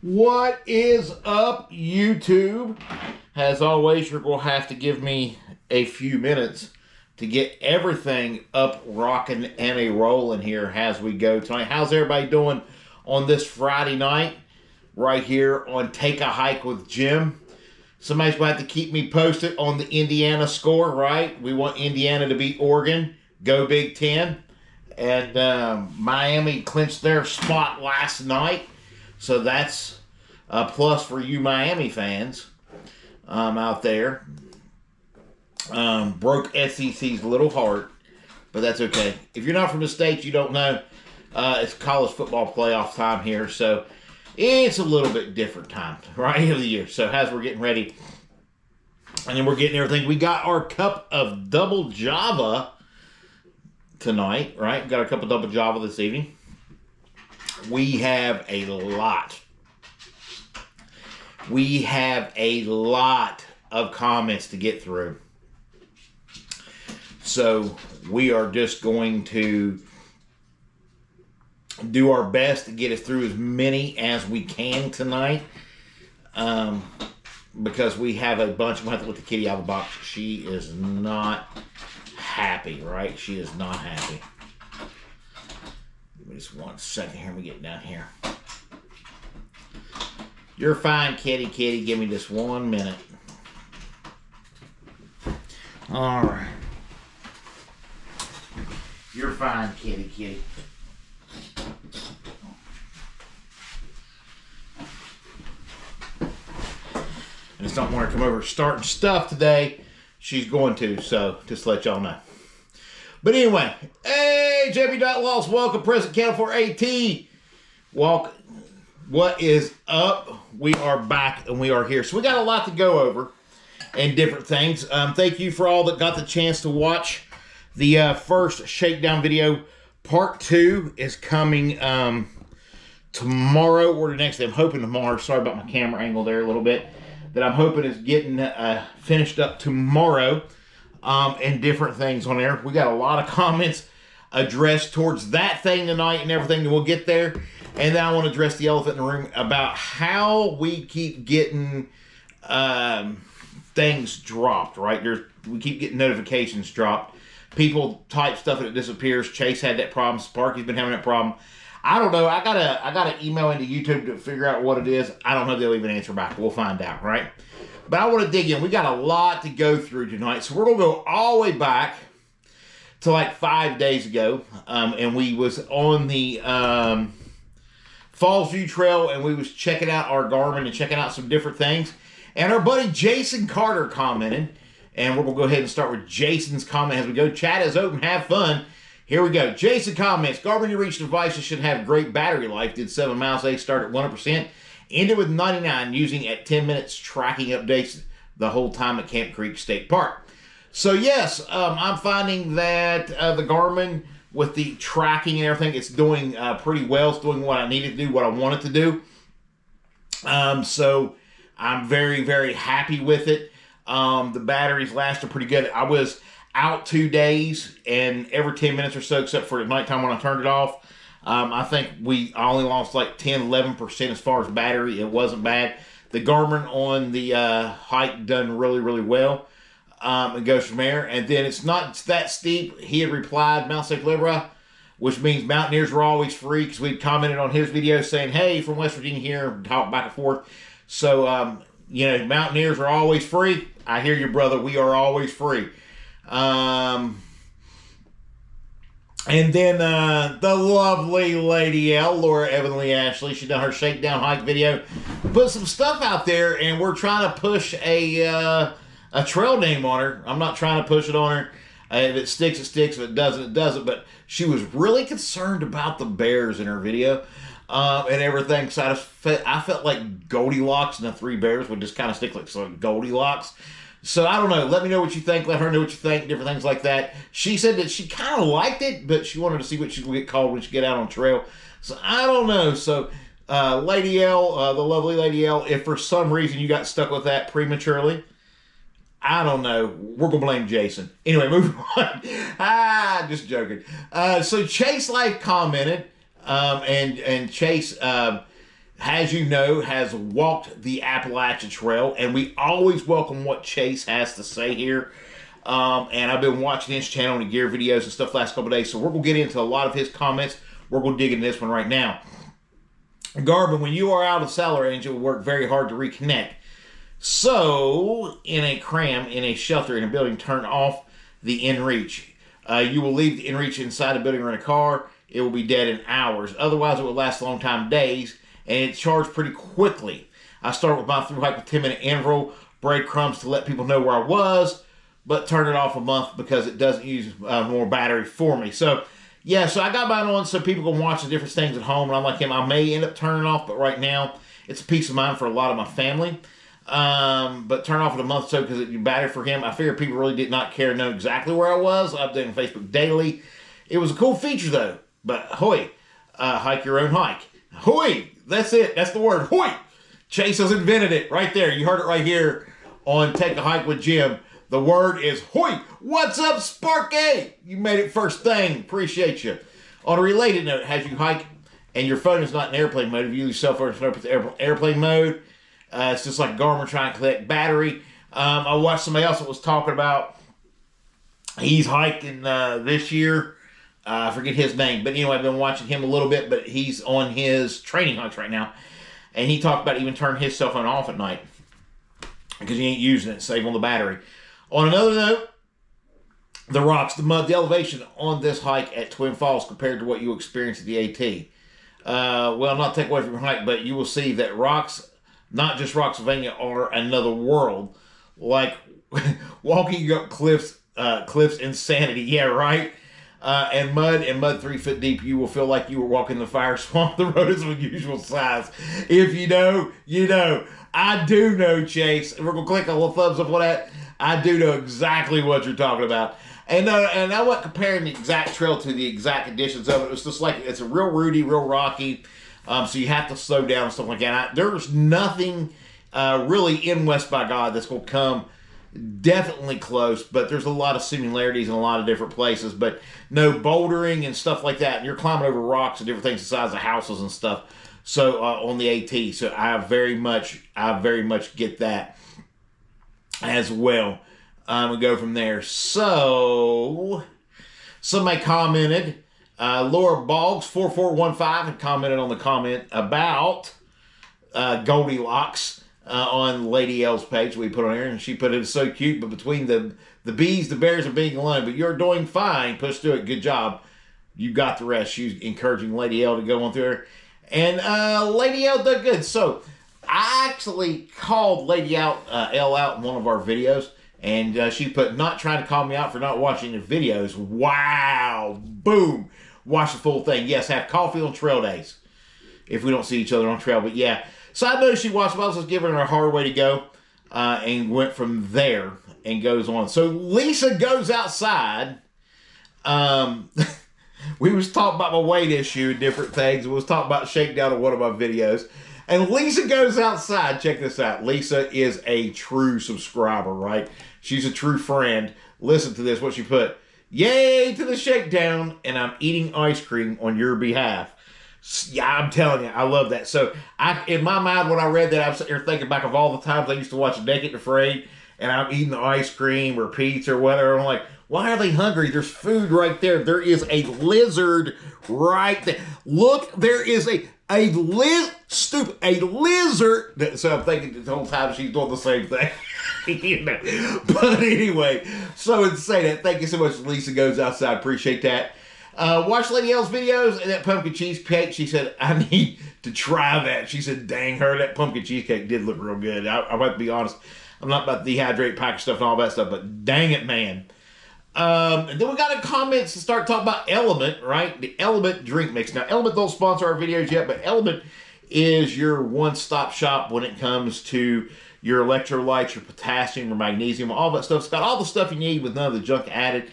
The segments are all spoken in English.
What is up, YouTube? As always, you're going to have to give me a few minutes to get everything up, rocking, and a rolling here as we go tonight. How's everybody doing on this Friday night right here on Take a Hike with Jim? Somebody's going to have to keep me posted on the Indiana score, right? We want Indiana to beat Oregon. Go Big Ten. And Miami clinched their spot last night. So that's a plus for you Miami fans out there. Broke SEC's little heart, but that's okay. If you're not from the States, you don't know. It's college football playoff time here, so it's a little bit different time, right, of the year. So as we're getting ready, and then we're getting everything. We got our cup of double Java tonight, right? We got a cup of double Java this evening. We have a lot. We have a lot of comments to get through. So we are just going to do our best to get us through as many as we can tonight. Because we have a bunch. I'm going to have to let the kitty out of the box. She is not happy, right? She is not happy. Give me just 1 second here. Let me get down here. You're fine, kitty. Give me just 1 minute. All right. You're fine, kitty. I just don't want her to come over starting stuff today. She's going to, so just to let y'all know. But anyway, hey, JB.Loss, welcome, President Cattle for AT. Welcome. What is up? We are back and we are here. So we got a lot to go over and different things. Thank you for all that got the chance to watch the first shakedown video. Part 2 is coming tomorrow or the next day. I'm hoping tomorrow. Sorry about my camera angle there a little bit. That I'm hoping is getting finished up tomorrow and different things on there. We got a lot of comments addressed towards that thing tonight and everything, and we'll get there. And then I want to address the elephant in the room about how we keep getting things dropped, right? We keep getting notifications dropped. People type stuff and it disappears. Chase had that problem. Sparky's been having that problem. I don't know. I gotta email into YouTube to figure out what it is. I don't know if they'll even answer back. We'll find out, right? But I want to dig in. We got a lot to go through tonight. So we're going to go all the way back to like 5 days ago. And we was on the Falls View Trail and we was checking out our Garmin and checking out some different things. And our buddy Jason Carter commented. And we're going to go ahead and start with Jason's comment as we go. Chat is open. Have fun. Here we go. Jason comments, Garmin Reach devices should have great battery life. Did 7 miles a day, start at 100%. Ended with 99, using at 10 minutes tracking updates the whole time at Camp Creek State Park. So yes, I'm finding that the Garmin, with the tracking and everything, it's doing pretty well. It's doing what I need it to do, what I want it to do. So I'm very, very happy with it. The batteries lasted pretty good. I was out 2 days and every 10 minutes or so, except for at nighttime when I turned it off. I think I only lost like 10-11% as far as battery. It wasn't bad. The Garmin on the hike done really, really well. It goes from there. And then it's not that steep. He had replied, Mount St. Libra, which means mountaineers were always free, because we commented on his video saying, hey, from West Virginia here, talk back and forth. So, mountaineers are always free. I hear you, brother. We are always free. And then the lovely Lady L, Laura Evanly Ashley, she done her shakedown hike video, put some stuff out there, and we're trying to push a trail name on her. I'm not trying to push it on her. If it sticks, it sticks. If it doesn't, it doesn't. But she was really concerned about the bears in her video and everything. So I felt like Goldilocks and the 3 bears would just kind of stick like some Goldilocks. So I don't know. Let me know what you think. Let her know what you think. Different things like that. She said that she kind of liked it, but she wanted to see what she's going to get called when she get out on trail. So I don't know. So Lady L, the lovely Lady L, if for some reason you got stuck with that prematurely, I don't know. We're going to blame Jason. Anyway, moving on. Just joking. So Chase Life commented, and Chase as you know, has walked the Appalachian Trail, and we always welcome what Chase has to say here. And I've been watching his channel and gear videos and stuff last couple of days, so we're going to get into a lot of his comments. We're going to dig into this one right now. Garvin, when you are out of cellar range, it will work very hard to reconnect. So, in a cram, in a shelter, in a building, turn off the inReach. You will leave the inReach inside a building or in a car. It will be dead in hours. Otherwise, it will last a long time, days, and it's charged pretty quickly. I start with my through hike with 10-minute interval, breadcrumbs to let people know where I was, but turn it off a month because it doesn't use more battery for me. So, yeah, so I got mine on so people can watch the different things at home, and I'm like him, I may end up turning off, but right now, it's a peace of mind for a lot of my family. But turn off in a month or so because it's battery for him. I figured people really did not care to know exactly where I was. I updated on Facebook daily. It was a cool feature, though. But, hoy, hike your own hike. Hoy! That's it. That's the word. Hoy! Chase has invented it right there. You heard it right here on Take a Hike with Jim. The word is hoy! What's up, Sparky? You made it first thing. Appreciate you. On a related note, as you hike and your phone is not in airplane mode, if you use your cell phone in airplane mode, it's just like Garmin trying to collect battery. I watched somebody else that was talking about he's hiking this year. I forget his name, but anyway, I've been watching him a little bit, but he's on his training hikes right now. And he talked about even turning his cell phone off at night because he ain't using it, save on the battery. On another note, the rocks, the mud, the elevation on this hike at Twin Falls compared to what you experience at the AT. Well, not take away from your hike, but you will see that rocks, not just Rocksylvania, are another world. Like walking up cliffs insanity. Yeah, right? And mud 3 foot deep, you will feel like you were walking the fire swamp. The road is of unusual size. If you know, you know. I do know, Chase. We're going to click a little thumbs up on that. I do know exactly what you're talking about. And I wasn't comparing the exact trail to the exact conditions of it. It was just like, it's a real rooty, real rocky. So you have to slow down and stuff like that. There's nothing really in West by God that's going to come definitely close, but there's a lot of similarities in a lot of different places, but no bouldering and stuff like that. You're climbing over rocks and different things the size of houses and stuff. So on the AT, so I very much get that as well. We go from there. So somebody commented, Laura Boggs 4415 had commented on the comment about Goldilocks. On Lady L's page we put on here, and she put it so cute, but between the bees, the bears are being alone, but you're doing fine, push through it, good job, you got the rest. She's encouraging Lady L to go on through her, and Lady L did good. So I actually called Lady L out in one of our videos, and she put, not trying to call me out for not watching the videos. Wow, boom, watch the full thing. Yes, have coffee on trail days if we don't see each other on trail, but yeah. So I noticed she watched, but I was just giving her a hard way to go, and went from there and goes on. So Lisa goes outside. We was talking about my weight issue and different things. We was talking about shakedown in one of my videos. And Lisa goes outside. Check this out. Lisa is a true subscriber, right? She's a true friend. Listen to this, what she put. Yay to the shakedown, and I'm eating ice cream on your behalf. Yeah, I'm telling you, I love that. So, in my mind, when I read that, I'm sitting here thinking back of all the times I used to watch Naked and Afraid, and I'm eating the ice cream or pizza or whatever. I'm like, why are they hungry? There's food right there. There is a lizard right there. Look, there is a lizard. So I'm thinking the whole time she's doing the same thing. You know. But anyway, so in saying that, thank you so much, Lisa Goes Outside. Appreciate that. Watch Lady L's videos and that pumpkin cheesecake. She said, I need to try that. She said, dang her, that pumpkin cheesecake did look real good. I might be honest. I'm not about to dehydrate pack stuff and all that stuff, but dang it, man. And then we got in comments to start talking about Element, right? The Element drink mix. Now, Element don't sponsor our videos yet, but Element is your one-stop shop when it comes to your electrolytes, your potassium, your magnesium, all that stuff. It's got all the stuff you need with none of the junk added.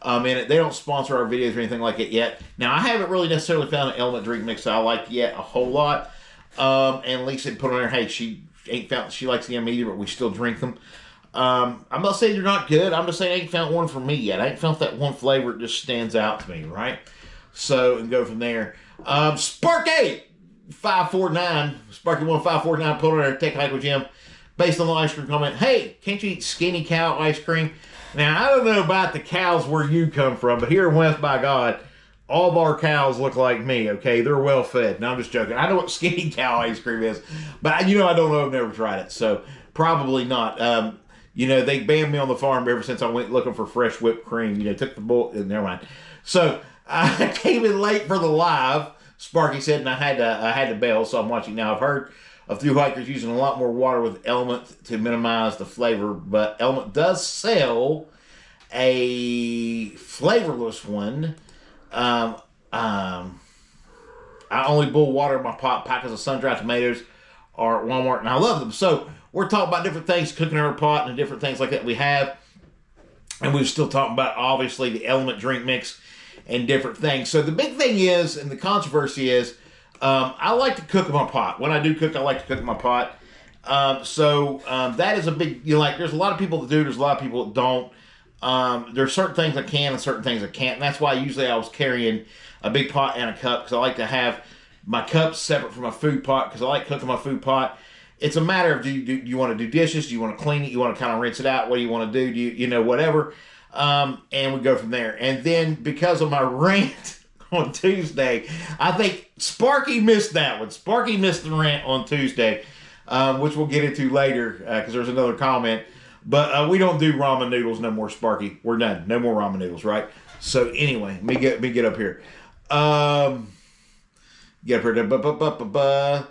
In it. They don't sponsor our videos or anything like it yet. Now, I haven't really necessarily found an Element drink mix that I like yet a whole lot. And Lisa put on her, hey, she ain't found, she likes them either, but we still drink them. I'm not saying they're not good. I'm just saying I ain't found one for me yet. I ain't found that one flavor that just stands out to me, right? So, and go from there. Sparky! 549, Sparky1549, put on there, Take a Hike with Jim, based on the ice cream comment. Hey, can't you eat skinny cow ice cream? Now, I don't know about the cows where you come from, but here in West by God, all of our cows look like me, okay? They're well fed. No, I'm just joking. I know what skinny cow ice cream is, but I don't know. I've never tried it, so probably not. They banned me on the farm ever since I went looking for fresh whipped cream. Took the bull. Never mind. So I came in late for the live. Sparky said, and I had to bail, so I'm watching now. I've heard of through hikers using a lot more water with Element to minimize the flavor, but Element does sell a flavorless one. I only boil water in my pot. Packets of sun-dried tomatoes are at Walmart, and I love them. So we're talking about different things, cooking in our pot and different things like that we have. And we're still talking about, obviously, the Element drink mix and different things. So the big thing is, and the controversy is, I like to cook in my pot. When I do cook, I like to cook in my pot. That is a big, there's a lot of people that do, there's a lot of people that don't. There's certain things I can and certain things I can't. And that's why usually I was carrying a big pot and a cup, because I like to have my cups separate from my food pot, because I like cooking my food pot. It's a matter of, do you want to do dishes? Do you want to clean it? You want to kind of rinse it out? What do you want to do? Do you whatever? And we go from there. And then because of my rant on Tuesday, I think Sparky missed that one. Sparky missed the rant on Tuesday, which we'll get into later, because there's another comment. But we don't do ramen noodles no more, Sparky. We're done. No more ramen noodles, right? So anyway, let me get up here. Get up here.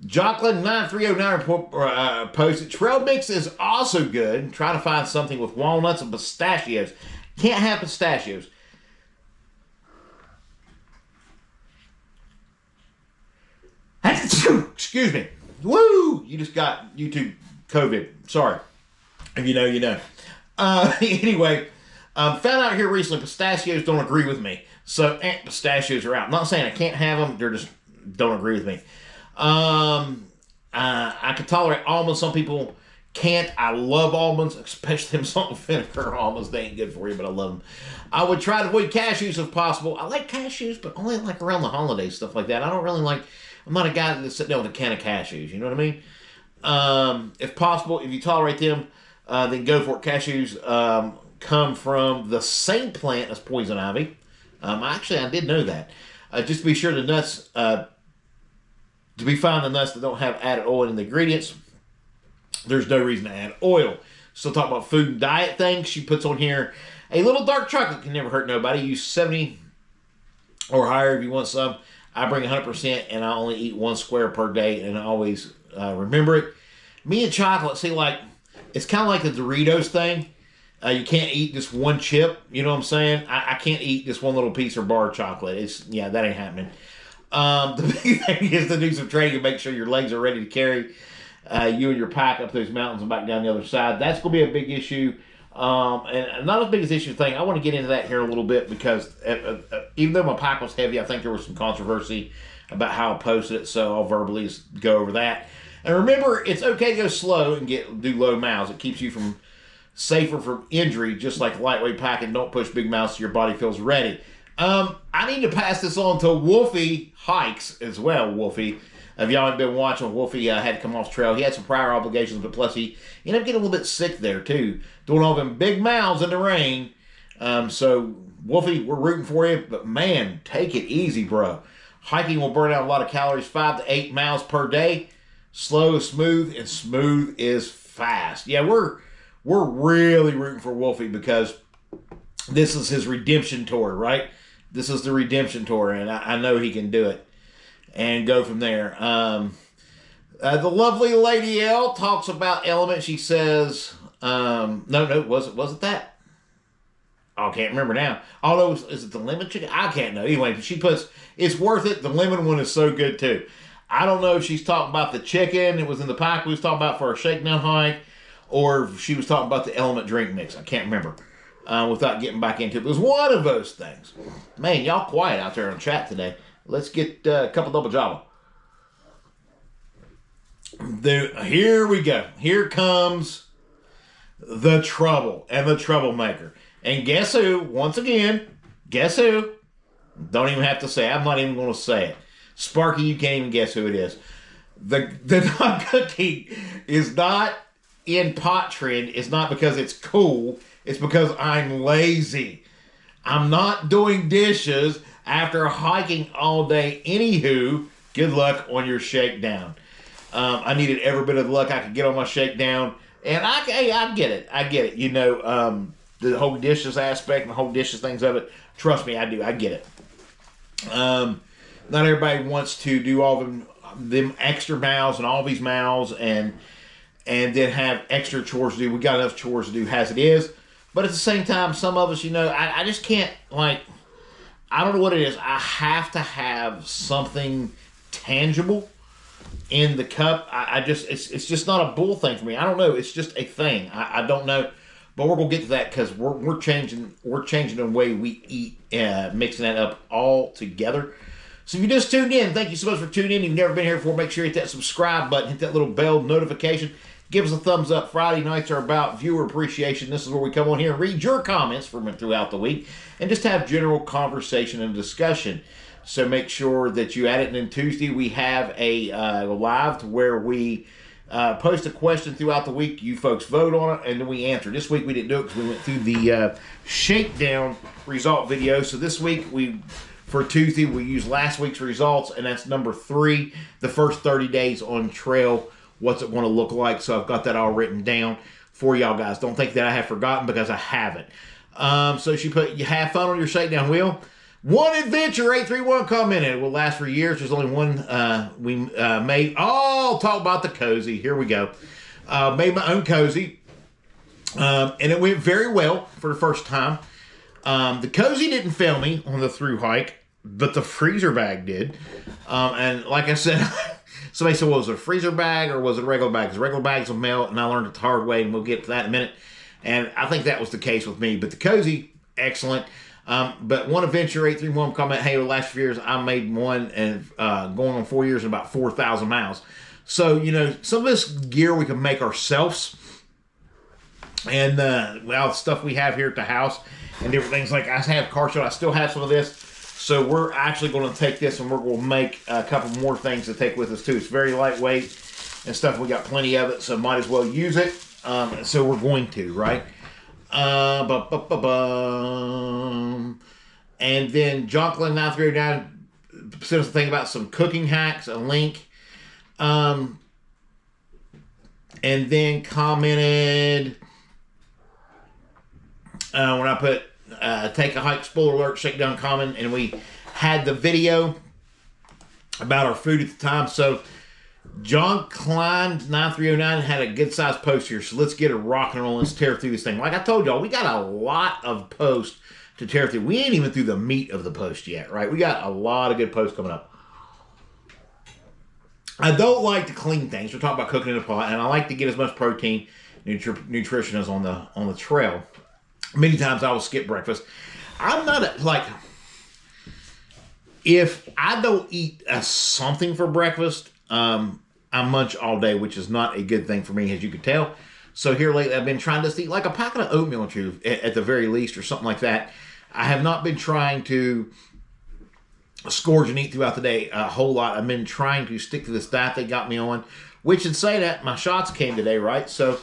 Jocelyn 9309 posted, trail mix is also good. Try to find something with walnuts and pistachios. Can't have pistachios. Excuse me. Woo! You just got YouTube COVID. Sorry. If you know, you know. Anyway, found out here recently, pistachios don't agree with me. So, pistachios are out. I'm not saying I can't have them. They're just don't agree with me. I can tolerate almonds. Some people can't. I love almonds, especially them salt and vinegar almonds. They ain't good for you, but I love them. I would try to avoid cashews if possible. I like cashews, but only like around the holidays, stuff like that. I don't really like, I'm not a guy that sits down with a can of cashews. You know what I mean? If possible, if you tolerate them, then go for it. Cashews come from the same plant as poison ivy. Actually, I did know that. Just to be sure the nuts, to be found the nuts that don't have added oil in the ingredients, there's no reason to add oil. Still talking about food and diet things. She puts on here, a little dark chocolate can never hurt nobody. Use 70 or higher if you want some. I bring 100% and I only eat 1 square per day, and I always remember it. Me and chocolate, see, like, it's kind of like the Doritos thing. You can't eat just one chip. You know what I'm saying? I can't eat just one little piece or bar of chocolate. That ain't happening. The big thing is to do some training and make sure your legs are ready to carry you and your pack up those mountains and back down the other side. That's going to be a big issue. And not as big as issue thing. I want to get into that here in a little bit, because even though my pack was heavy, I think there was some controversy about how I posted it, so I'll verbally go over that. And remember, it's okay to go slow and do low miles. It keeps you safer from injury, just like lightweight packing. Don't push big miles till your body feels ready. I need to pass this on to Wolfie Hikes as well. Wolfie, if y'all haven't been watching, Wolfie had to come off trail. He had some prior obligations, but plus he ended up getting a little bit sick there too, doing all them big miles in the rain. So Wolfie, we're rooting for you, but man, take it easy, bro. Hiking will burn out a lot of calories, 5 to 8 miles per day. Slow is smooth, and smooth is fast. Yeah, we're really rooting for Wolfie, because this is his redemption tour, right? This is the redemption tour, and I know he can do it and go from there. The lovely Lady L talks about Element. She says, was it that? Oh, I can't remember now. Oh, no, is it the lemon chicken? I can't know. Anyway, she puts, it's worth it. The lemon one is so good, too. I don't know if she's talking about the chicken it was in the pack we was talking about for our shakedown hike, or if she was talking about the Element drink mix. I can't remember. Without getting back into it. It was one of those things. Man, y'all quiet out there in chat today. Let's get a couple double java. Here we go. Here comes the trouble and the troublemaker. And guess who? Once again, guess who? Don't even have to say it. I'm not even going to say it. Sparky, you can't even guess who it is. The not cooking is not in pot trend. It's not because it's cool. It's because I'm lazy. I'm not doing dishes after hiking all day. Anywho, good luck on your shakedown. I needed every bit of luck I could get on my shakedown. And I get it. I get it. You know, the whole dishes aspect and the whole dishes things of it. Trust me, I do. I get it. Not everybody wants to do all them extra miles and all these miles and then have extra chores to do. We got enough chores to do as it is. But at the same time, some of us, you know, I just can't, like, I don't know what it is. I have to have something tangible in the cup. It's just not a bull thing for me. I don't know. It's just a thing. I don't know. But we're gonna get to that because we're changing the way we eat, mixing that up all together. So if you just tuned in, thank you so much for tuning in. If you've never been here before, make sure you hit that subscribe button, hit that little bell notification. Give us a thumbs up. Friday nights are about viewer appreciation. This is where we come on here and read your comments from throughout the week and just have general conversation and discussion. So make sure that you add it. And then Tuesday we have a live to where we post a question throughout the week. You folks vote on it and then we answer. This week we didn't do it because we went through the shakedown result video. So this week for Tuesday we used last week's results, and that's number 3, the first 30 days on trail. What's it going to look like? So I've got that all written down for y'all guys. Don't think that I have forgotten because I haven't. So she put, you have fun on your shakedown wheel. One adventure, 831 commented. It will last for years. There's only one we made. Oh, talk about the cozy. Here we go. Made my own cozy. And it went very well for the first time. The cozy didn't fail me on the through hike, but the freezer bag did. And like I said, somebody said, well, was it a freezer bag or was it a regular bag? Because regular bags will melt, and I learned it the hard way, and we'll get to that in a minute. And I think that was the case with me. But the cozy, excellent. But one adventure, 831 comment, hey, the last few years I made one and going on 4 years and about 4,000 miles. So, you know, some of this gear we can make ourselves. And, well, the stuff we have here at the house and different things, like I have car show, I still have some of this. So we're actually going to take this and we're going to make a couple more things to take with us too. It's very lightweight and stuff. We got plenty of it, so might as well use it. So we're going to, right? And then Jonklin 9309 sent us a thing about some cooking hacks, a link. And then commented when I put take a hike, spoiler alert, shakedown comment, and we had the video about our food at the time. So John Klein 9309 had a good sized post here, so let's get it rocking and rolling. Let's tear through this thing. Like I told y'all, we got a lot of posts to tear through. We ain't even through the meat of the post yet, right? We got a lot of good posts coming up. I don't like to clean things. We're talking about cooking in a pot, and I like to get as much protein, nutrition as on the trail. Many times I will skip breakfast. I'm not like, if I don't eat something for breakfast, I munch all day, which is not a good thing for me, as you can tell. So here lately, I've been trying to eat like a packet of oatmeal or two, at the very least, or something like that. I have not been trying to scourge and eat throughout the day a whole lot. I've been trying to stick to this diet they got me on, which, and say that, my shots came today, right? So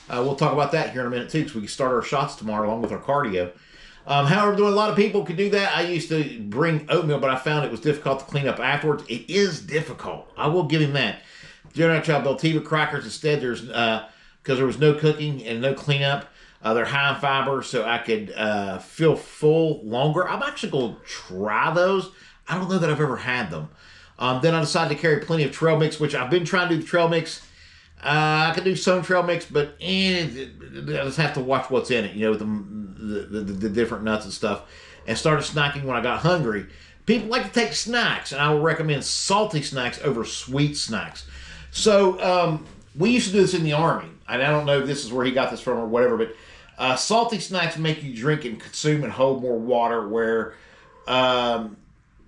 we'll talk about that here in a minute, too, because we can start our shots tomorrow along with our cardio. However, a lot of people can do that. I used to bring oatmeal, but I found it was difficult to clean up afterwards. It is difficult. I will give him that. General Child Beltiva crackers instead, there's because there was no cooking and no cleanup. They're high in fiber, so I could feel full longer. I'm actually going to try those. I don't know that I've ever had them. Then I decided to carry plenty of trail mix, which I've been trying to do the trail mix. I can do some trail mix, but I just have to watch what's in it, you know, the different nuts and stuff. And started snacking when I got hungry. People like to take snacks, and I will recommend salty snacks over sweet snacks. So we used to do this in the Army. And I don't know if this is where he got this from or whatever, but salty snacks make you drink and consume and hold more water, where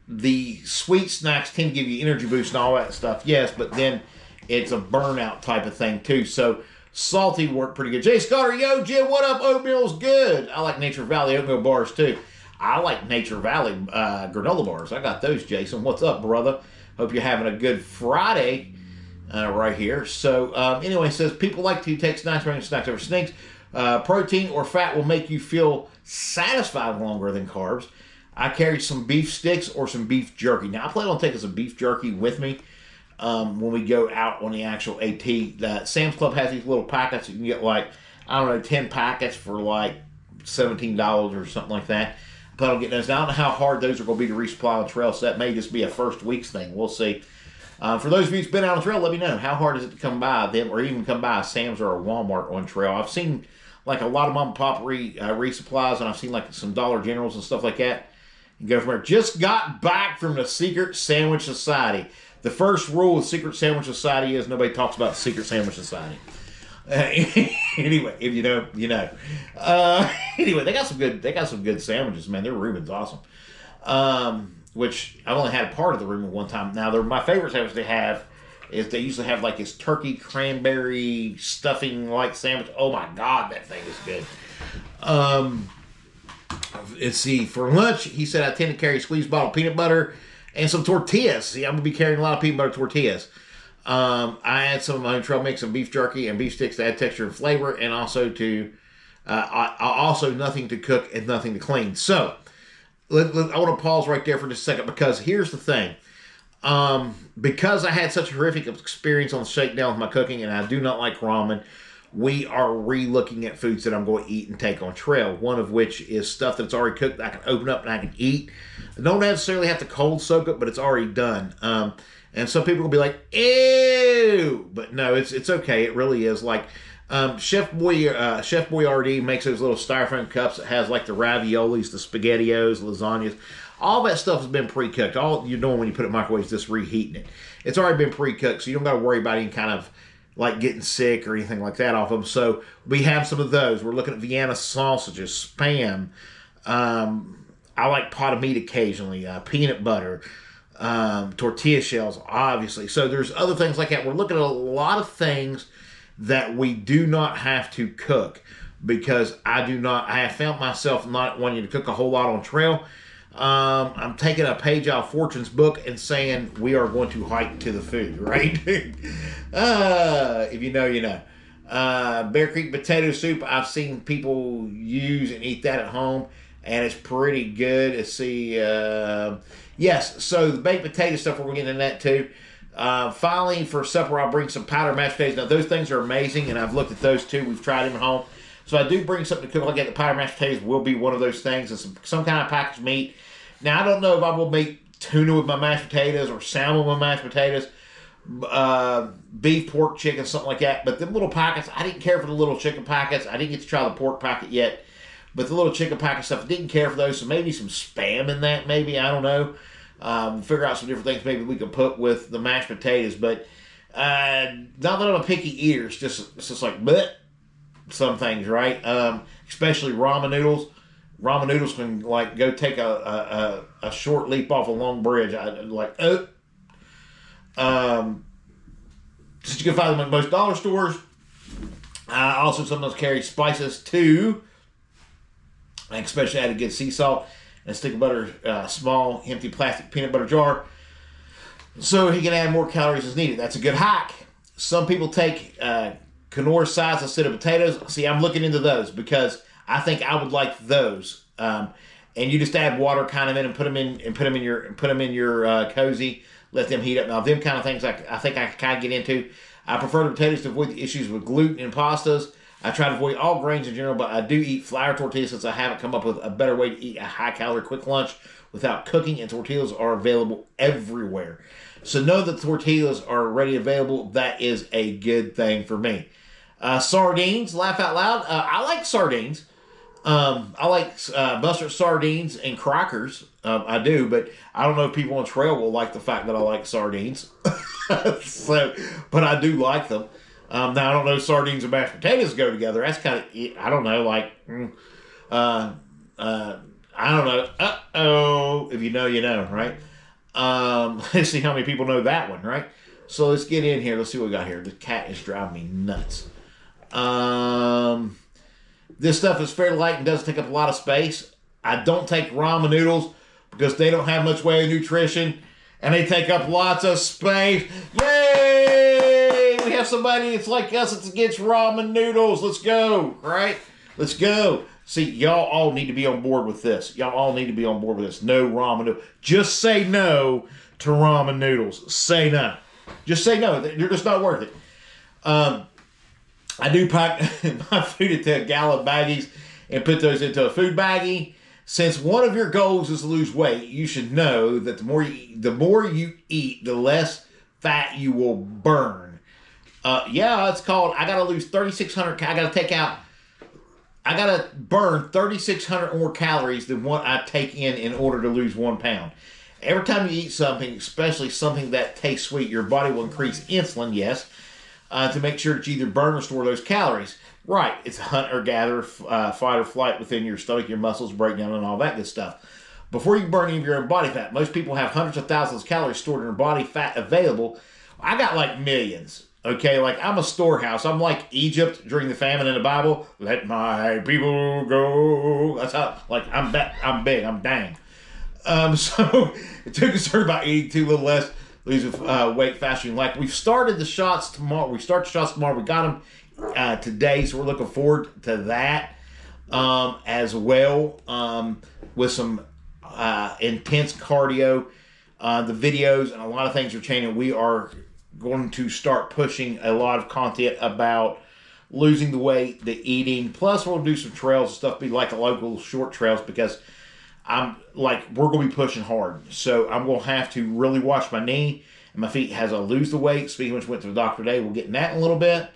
the sweet snacks tend to give you energy boost and all that stuff. Yes, but then it's a burnout type of thing too. So salty work pretty good. Jay Scott, yo, Jim, what up? Oatmeal's good. I like Nature Valley oatmeal bars too. I like Nature Valley granola bars. I got those, Jason. What's up, brother? Hope you're having a good Friday right here. So anyway, it says people like to take snacks over snakes. Protein or fat will make you feel satisfied longer than carbs. I carry some beef sticks or some beef jerky. Now, I plan on taking some beef jerky with me when we go out on the actual AT. Sam's Club has these little packets. You can get like, I don't know, 10 packets for like $17 or something like that. I plan on getting those. Now, I don't know how hard those are going to be to resupply on trail, so that may just be a first week's thing. We'll see. For those of you who's been out on trail, let me know. How hard is it to come by them or even come by a Sam's or a Walmart on trail? I've seen like a lot of mom and pop resupplies, and I've seen like some Dollar Generals and stuff like that. You go from there. Just got back from the Secret Sandwich Society. The first rule of Secret Sandwich Society is nobody talks about the Secret Sandwich Society. Anyway, if you know, you know. Anyway, they got some good sandwiches, man. Their Reuben's awesome. Which I've only had a part of the Reuben one time. Now, my favorite sandwich they have is they usually have like this turkey cranberry stuffing like sandwich. Oh my God, that thing is good. Let's see, for lunch, he said I tend to carry a squeezed bottle of peanut butter and some tortillas. See, I'm going to be carrying a lot of peanut butter tortillas. I add some of my own trail mix of beef jerky and beef sticks to add texture and flavor, and also to, also nothing to cook and nothing to clean. So, I want to pause right there for just a second, because here's the thing. Because I had such a horrific experience on the shakedown with my cooking, and I do not like ramen, we are re-looking at foods that I'm going to eat and take on trail. One of which is stuff that's already cooked that I can open up and I can eat. I don't necessarily have to cold soak it, but it's already done. And some people will be like, ew! But no, it's okay. It really is. Like, Chef Boyardee makes those little styrofoam cups that has like the raviolis, the SpaghettiOs, lasagnas. All that stuff has been pre-cooked. All you're doing when you put it in the microwave is just reheating it. It's already been pre-cooked, so you don't got to worry about any kind of like getting sick or anything like that off them. So we have some of those. We're looking at Vienna sausages, Spam. I like pot of meat occasionally, peanut butter, tortilla shells, obviously. So there's other things like that. We're looking at a lot of things that we do not have to cook, because I have found myself not wanting to cook a whole lot on trail. I'm taking a page out of Fortune's book and saying we are going to hike to the food, right? If you know, you know. Bear Creek potato soup, I've seen people use and eat that at home, and it's pretty good. Let's see. Yes, so the baked potato stuff, we're getting into that too. Finally, for supper, I'll bring some powdered mashed potatoes. Now, those things are amazing, and I've looked at those too. We've tried them at home. So I do bring something to cook like that. The powdered mashed potatoes will be one of those things, and some kind of packaged meat. Now, I don't know if I will make tuna with my mashed potatoes or salmon with my mashed potatoes, beef, pork, chicken, something like that. But the little packets, I didn't care for the little chicken packets. I didn't get to try the pork packet yet. But the little chicken packet stuff, I didn't care for those. So maybe some Spam in that, maybe. I don't know. Figure out some different things maybe we could put with the mashed potatoes. But not that I'm a picky eater. It's just like, bleh, some things, right? Especially ramen noodles. Ramen noodles can like go take a short leap off a long bridge. Since you can find them in most dollar stores. I also sometimes carry spices too. I especially add a good sea salt and a stick of butter, small empty plastic peanut butter jar, so he can add more calories as needed. That's a good hack. Some people take Knorr size instead of potatoes. See, I'm looking into those because I think I would like those. And you just add water kind of in and put them in your cozy. Let them heat up. Now, them kind of things I think I can kind of get into. I prefer the potatoes to avoid the issues with gluten in pastas. I try to avoid all grains in general, but I do eat flour tortillas since I haven't come up with a better way to eat a high-calorie quick lunch without cooking, and tortillas are available everywhere. So know that tortillas are already available. That is a good thing for me. Sardines, laugh out loud. I like sardines. I like mustard sardines and crackers. I do, but I don't know if people on trail will like the fact that I like sardines. But I do like them. Now, I don't know if sardines and mashed potatoes go together. That's kind of, I don't know, like, I don't know. Uh-oh. If you know, you know, right? Let's see how many people know that one, right? So let's get in here. Let's see what we got here. The cat is driving me nuts. This stuff is fairly light and doesn't take up a lot of space. I don't take ramen noodles because they don't have much way of nutrition. and they take up lots of space. Yay! We have somebody that's like us that's against ramen noodles. Let's go, right? Let's go. See, y'all all need to be on board with this. Y'all all need to be on board with this. No ramen noodles. Just say no to ramen noodles. Say no. Just say no. They're just not worth it. I do pack my food into gallon baggies and put those into a food baggie. Since one of your goals is to lose weight, you should know that the more you eat, the less fat you will burn. Yeah, it's called, I got to lose 3,600, I got to burn 3,600 more calories than what I take in order to lose 1 pound. Every time you eat something, especially something that tastes sweet, your body will increase insulin, yes, to make sure that you either burn or store those calories. Right, it's hunt or gather, fight or flight within your stomach, your muscles break down, and all that good stuff. Before you burn any of your own body fat, most people have hundreds of thousands of calories stored in their body fat available. I got like millions. Okay, like I'm a storehouse. I'm like Egypt during the famine in the Bible. Let my people go. That's how, like, I'm big, I'm dang. So it took us about eating too little less, losing weight faster than like. We've started the shots tomorrow. We start the shots tomorrow. We got them today, so we're looking forward to that as well, with some intense cardio. The videos and a lot of things are changing. We are going to start pushing a lot of content about losing the weight, the eating. Plus, we'll do some trails and stuff, be like a local short trails, because we're going to be pushing hard. So I'm going to have to really watch my knee and my feet as I lose the weight. Speaking of which, went to the doctor today. We'll get in that in a little bit.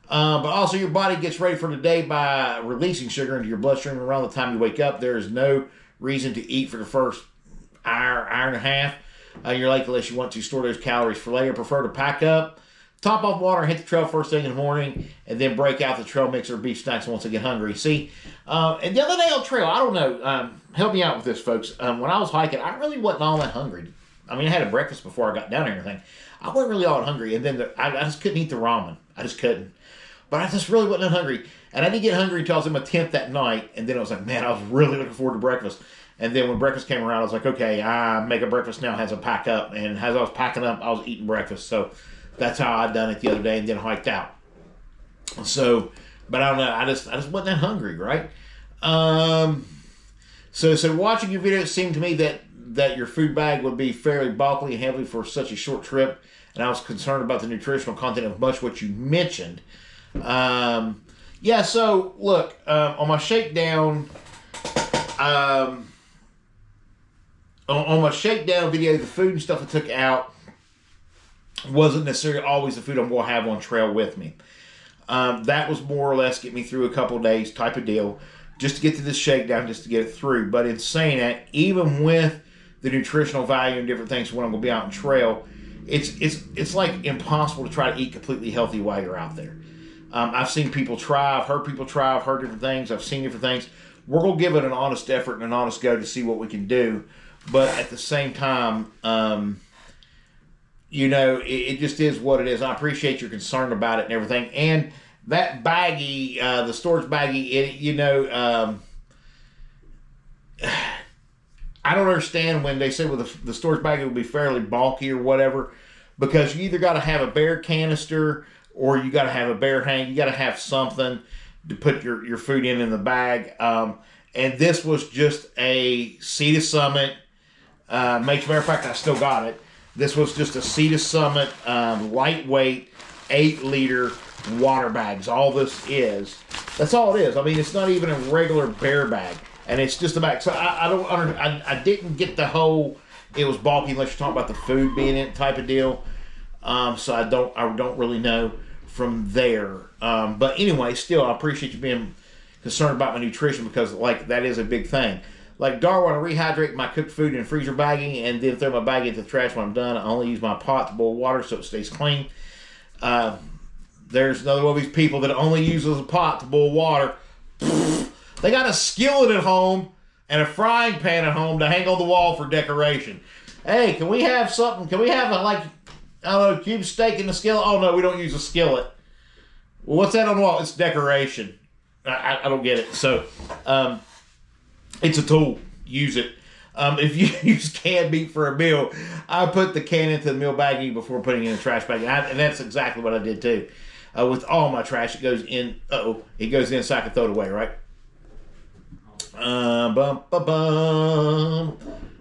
But also, your body gets ready for the day by releasing sugar into your bloodstream around the time you wake up. There is no reason to eat for the first hour and a half. You're late unless you want to store those calories for later. Prefer to pack up, top off water, and hit the trail first thing in the morning, and then break out the trail mix or beef snacks once I get hungry. See, and the other day on trail, I don't know, help me out with this, folks. When I was hiking, I really wasn't all that hungry. I mean, I had a breakfast before I got down there and everything. I wasn't really all that hungry, and then I just couldn't eat the ramen. I just couldn't. But I just really wasn't hungry. And I didn't get hungry until I was in my tent that night, and then I was like, man, I was really looking forward to breakfast. And then when breakfast came around, I was like, okay, I make a breakfast now as I pack up. And as I was packing up, I was eating breakfast. So that's how I done it the other day and then hiked out. So, but I don't know. I just wasn't that hungry, right? So watching your video, it seemed to me that your food bag would be fairly bulky and heavy for such a short trip. And I was concerned about the nutritional content of much what you mentioned. Yeah, so look, on my shakedown, on my shakedown video, the food and stuff I took out wasn't necessarily always the food I'm going to have on trail with me. That was more or less get me through a couple of days type of deal, just to get to this shakedown, just to get it through. But in saying that, even with the nutritional value and different things when I'm going to be out on trail, it's like impossible to try to eat completely healthy while you're out there. I've seen people try, I've heard people try, I've heard different things, I've seen different things. We're going to give it an honest effort and an honest go to see what we can do. But at the same time, it just is what it is. I appreciate your concern about it and everything. And that baggie, the storage baggie, I don't understand when they say the storage baggie will be fairly bulky or whatever, because you either got to have a bare canister or you got to have a bare hang. You got to have something to put your food in the bag. And this was just a Sea to Summit. Matter of fact, I still got it. This was just a Sea to Summit lightweight 8-liter water bags. All this is. That's all it is. I mean, it's not even a regular bear bag, and it's just a bag. So I didn't get the whole it was bulky unless you're talking about the food being in it type of deal. So I don't really know from there. But anyway, still I appreciate you being concerned about my nutrition, because like that is a big thing. Like Darwin, I rehydrate my cooked food in a freezer baggie and then throw my bag into the trash when I'm done. I only use my pot to boil water so it stays clean. There's another one of these people that only uses a pot to boil water. They got a skillet at home and a frying pan at home to hang on the wall for decoration. Hey, can we have something? Can we have a cube steak in the skillet? Oh no, we don't use a skillet. Well, what's that on the wall? It's decoration. I don't get it. So, it's a tool. Use it. If you use canned meat for a meal, I put the can into the meal baggie before putting it in the trash bag. And that's exactly what I did too. With all my trash, it goes in. It goes in so I can throw it away, right?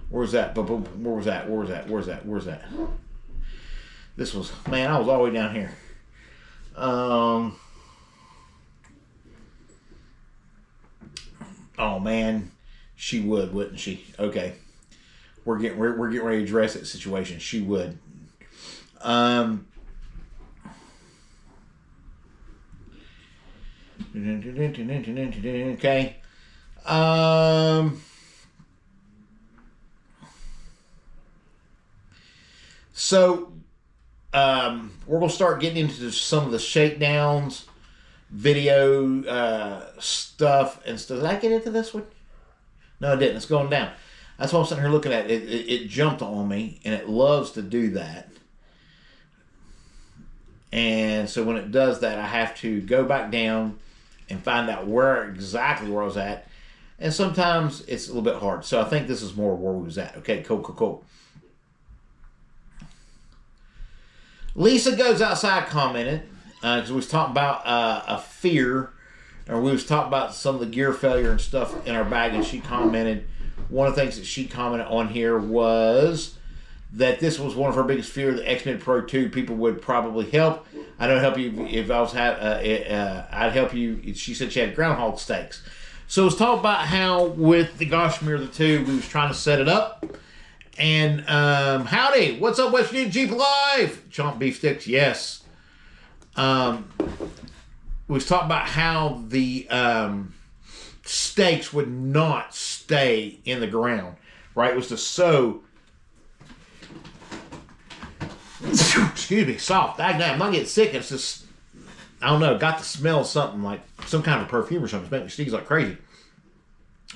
Where's that? Where's that? This was, man, I was all the way down here. Oh man, she would, wouldn't she? Okay, we're getting ready to address that situation. She would. Okay. So we're gonna start getting into some of the shakedowns, video stuff and stuff. Did I get into this one? No, I didn't. It's going down. That's what I'm sitting here looking at. It jumped on me, and it loves to do that. And so when it does that, I have to go back down and find out exactly where I was at. And sometimes it's a little bit hard. So I think this is more where we was at. Okay, cool. Lisa Goes Outside commented, because we was talking about a fear, or we was talking about some of the gear failure and stuff in our bag, and she commented, one of the things that she commented on here was that this was one of her biggest fears, the X-Men Pro 2 people would probably help. I don't help you if I was I'd help you. She said she had groundhog steaks. So it was talking about how with the Gossamer the 2, we was trying to set it up. And howdy, what's up, West Virginia Jeep Live? Chomp beef sticks, yes. We was talking about how the stakes would not stay in the ground, right? It was just so, excuse me, soft. I'm not getting sick. It's just, I don't know, got the smell of something like some kind of perfume or something. It's making me sneeze like crazy.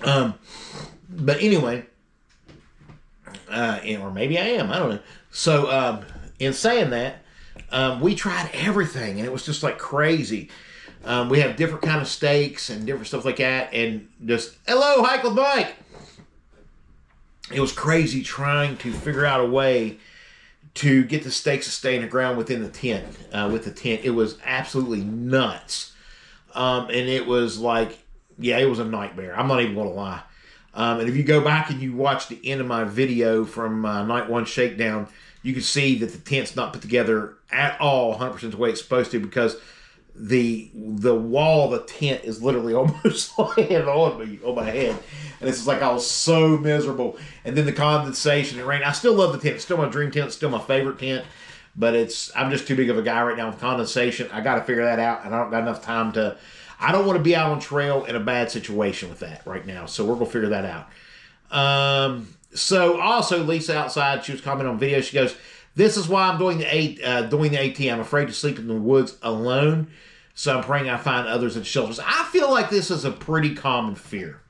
But anyway, or maybe I am, I don't know. So in saying that, we tried everything, and it was just like crazy. We have different kind of steaks and different stuff like that, and just, hello, Hike with Mike. It was crazy trying to figure out a way to get the steaks to stay in the ground within the tent. With the tent, it was absolutely nuts. And it was like, yeah, it was a nightmare. I'm not even going to lie. And if you go back and you watch the end of my video from Night 1 Shakedown, you can see that the tent's not put together at all 100% the way it's supposed to, because the wall of the tent is literally almost laying on my head. And it's just like I was so miserable. And then the condensation and rain. I still love the tent. It's still my dream tent. It's still my favorite tent. But I'm just too big of a guy right now with condensation. I got to figure that out. And I don't got enough time to... I don't want to be out on trail in a bad situation with that right now. So we're going to figure that out. So also Lisa outside, she was commenting on video. She goes, this is why I'm doing the AT. I'm afraid to sleep in the woods alone. So I'm praying I find others in shelters. I feel like this is a pretty common fear.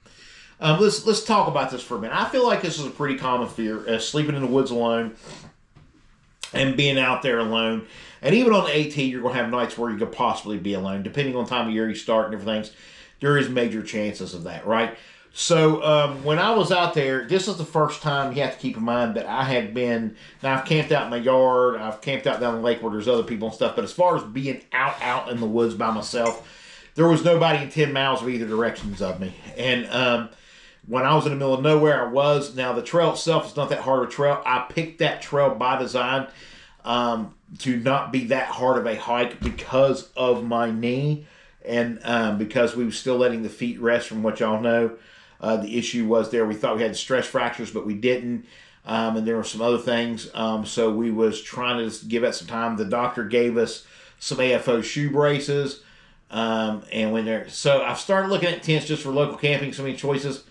Let's talk about this for a minute. I feel like this is a pretty common fear, sleeping in the woods alone and being out there alone. And even on the AT, you're going to have nights where you could possibly be alone. Depending on the time of year you start and different things, there is major chances of that, right? So when I was out there, this is the first time, you have to keep in mind that I had been, now I've camped out in my yard, I've camped out down the lake where there's other people and stuff, but as far as being out in the woods by myself, there was nobody in 10 miles of either directions of me. And when I was in the middle of nowhere, now the trail itself is not that hard of a trail. I picked that trail by design to not be that hard of a hike because of my knee, and because we were still letting the feet rest from what y'all know. The issue was there, we thought we had stress fractures, but we didn't. And there were some other things. So we was trying to give it some time. The doctor gave us some AFO shoe braces. And when there, so I've started looking at tents just for local camping. So many choices.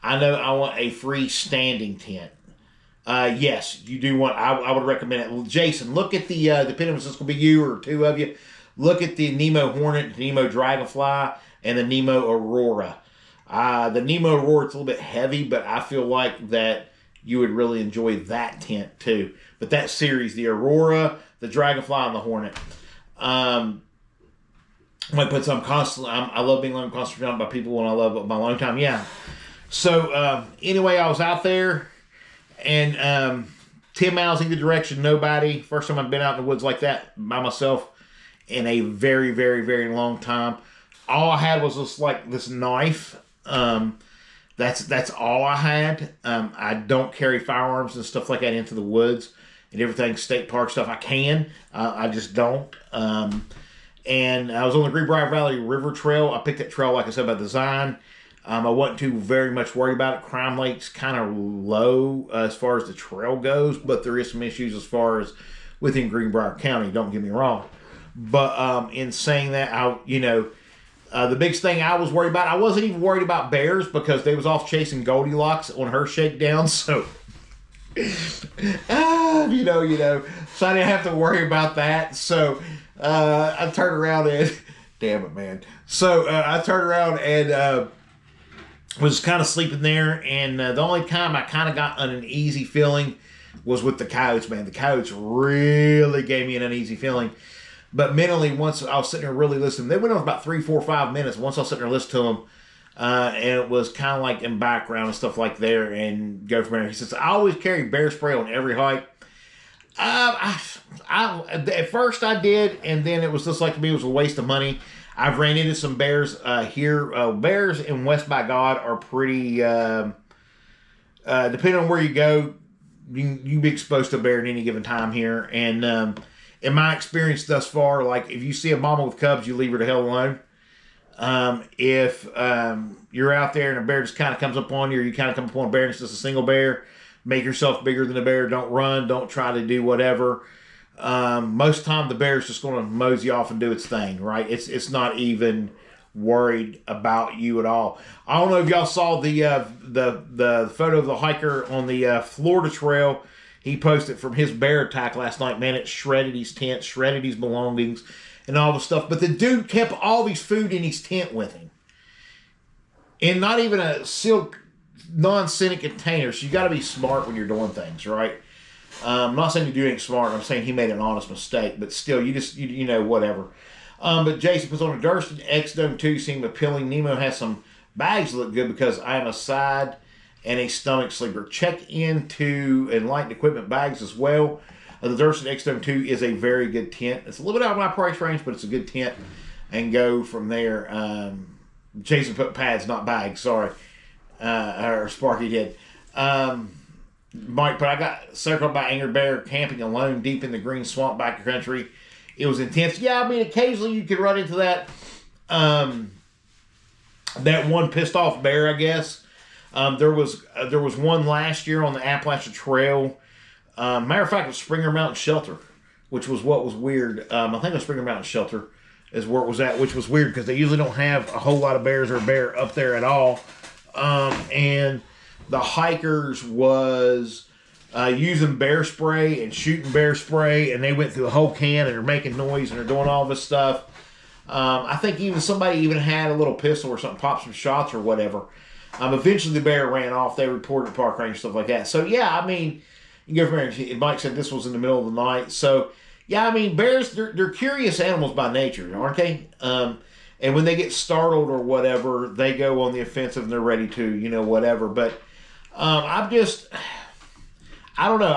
I know I want a freestanding tent. Yes, you do want, I would recommend it. Jason, look at the, depending on if it's going to be you or two of you, look at the Nemo Hornet, Nemo Dragonfly, and the Nemo Aurora. The Nemo Aurora, it's a little bit heavy, but I feel like that you would really enjoy that tent too. But that series, the Aurora, the Dragonfly, and the Hornet. I might put some constantly, I love being alone, constantly surrounded by people when I love my alone time. Yeah. So anyway, I was out there, and 10 miles either direction, nobody. First time I've been out in the woods like that by myself in a very, very, very long time. All I had was this knife. That's all I had. I don't carry firearms and stuff like that into the woods and everything, state park stuff. I can. I just don't. And I was on the Greenbrier Valley River Trail. I picked that trail, like I said, by design. I wasn't too very much worried about it. Crime rate's kind of low as far as the trail goes, but there is some issues as far as within Greenbrier County. Don't get me wrong. But in saying that, the biggest thing I was worried about, I wasn't even worried about bears because they was off chasing Goldilocks on her shakedown. So, so I didn't have to worry about that. So I turned around and, damn it, man. So I turned around and was kind of sleeping there. And the only time I kind of got an uneasy feeling was with the coyotes, man. The coyotes really gave me an uneasy feeling. But mentally, once I was sitting there really listening, they went on about 3, 4, 5 minutes. Once I was sitting there listening to them, and it was kind of like in background and stuff like there, and go from there. He says, I always carry bear spray on every hike. At first I did, and then it was just like to me, it was a waste of money. I've ran into some bears here. Bears in West by God are pretty, depending on where you go, you can be exposed to a bear at any given time here. And in my experience thus far, like if you see a mama with cubs, you leave her the hell alone. If you're out there and a bear just kind of comes up on you, or you kind of come upon a bear and it's just a single bear, make yourself bigger than the bear. Don't run. Don't try to do whatever. Most of the time the bear's just going to mosey off and do its thing, right? It's not even worried about you at all. I don't know if y'all saw the photo of the hiker on the Florida Trail. He posted from his bear attack last night. Man, it shredded his tent, shredded his belongings, and all the stuff. But the dude kept all his food in his tent with him. And not even a sealed, non-scented container. So you got to be smart when you're doing things, right? I'm not saying you do anything smart. I'm saying he made an honest mistake. But still, you know, whatever. But Jason puts on a Durston X-Dome 2 seemed appealing. Nemo has some bags that look good because I am a side and a stomach sleeper. Check into Enlightened Equipment bags as well. The Durston X-Dome 2 is a very good tent. It's a little bit out of my price range, but it's a good tent. And go from there. Jason put pads, not bags, sorry. Or Sparky did. Mike, but I got circled by angry bear camping alone deep in the green swamp backcountry. It was intense. Yeah, I mean, occasionally you could run into that that one pissed off bear, I guess. There was one last year on the Appalachian Trail. Matter of fact, it was Springer Mountain Shelter, which was what was weird. I think it was Springer Mountain Shelter is where it was at, which was weird because they usually don't have a whole lot of bears or a bear up there at all. And the hikers was using bear spray and shooting bear spray, and they went through a whole can and they're making noise and they're doing all this stuff. I think somebody had a little pistol or something, popped some shots or whatever. Eventually the bear ran off. They reported at park range and stuff like that. So yeah, I mean, you go from there. Mike said this was in the middle of the night. So yeah, I mean, bears, they're curious animals by nature, aren't they? And when they get startled or whatever, they go on the offensive and they're ready to, whatever. But I don't know.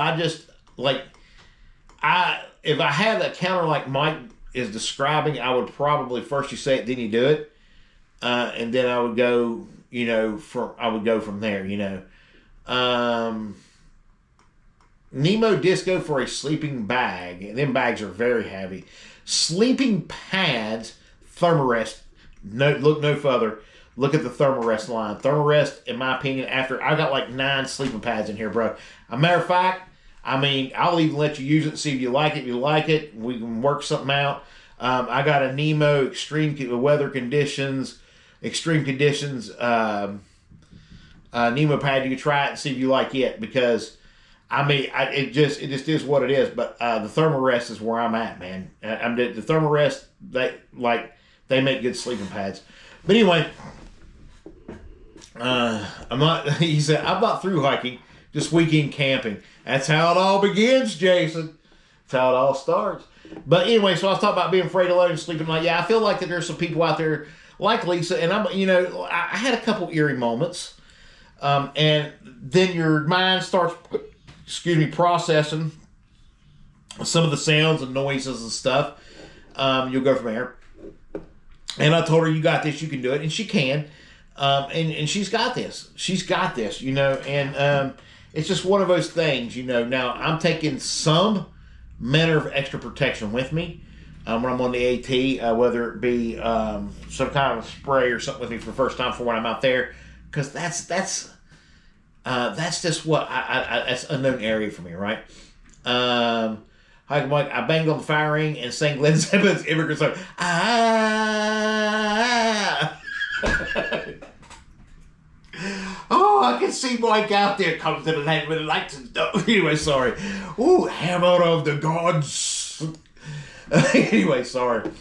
If I had a counter like Mike is describing, I would probably first you say it, then you do it, and then I would go, from there. Nemo Disco for a sleeping bag, and them bags are very heavy. Sleeping pads, Thermarest. Look no further. Look at the Thermarest line. Thermarest, in my opinion, I got like 9 sleeping pads in here, bro. A matter of fact, I mean, I'll even let you use it and see if you like it. If you like it, we can work something out. I got a Nemo Extreme Conditions Nemo pad. You can try it and see if you like it because, I mean, it just is what it is. But the Thermarest is where I'm at, man. The Thermarest, they make good sleeping pads. But anyway, he said, I'm not through hiking, just weekend camping. That's how it all begins, Jason. That's how it all starts. But anyway, so I was talking about being afraid alone and sleeping like, yeah, I feel like that there's some people out there like Lisa, and I had a couple eerie moments. And then your mind starts, processing some of the sounds and noises and stuff. You'll go from there. And I told her, you got this, you can do it. And she can. And she's got this. She's got this, and it's just one of those things, Now, I'm taking some manner of extra protection with me when I'm on the AT, whether it be some kind of spray or something with me for the first time for when I'm out there, because that's just what that's an unknown area for me, right? I banged on the fire ring and sang Led Zeppelin's Immigrant Song. Oh, I can see Mike out there coming to the land with the lights and stuff. Anyway, sorry. Ooh, hammer of the gods. Anyway, sorry.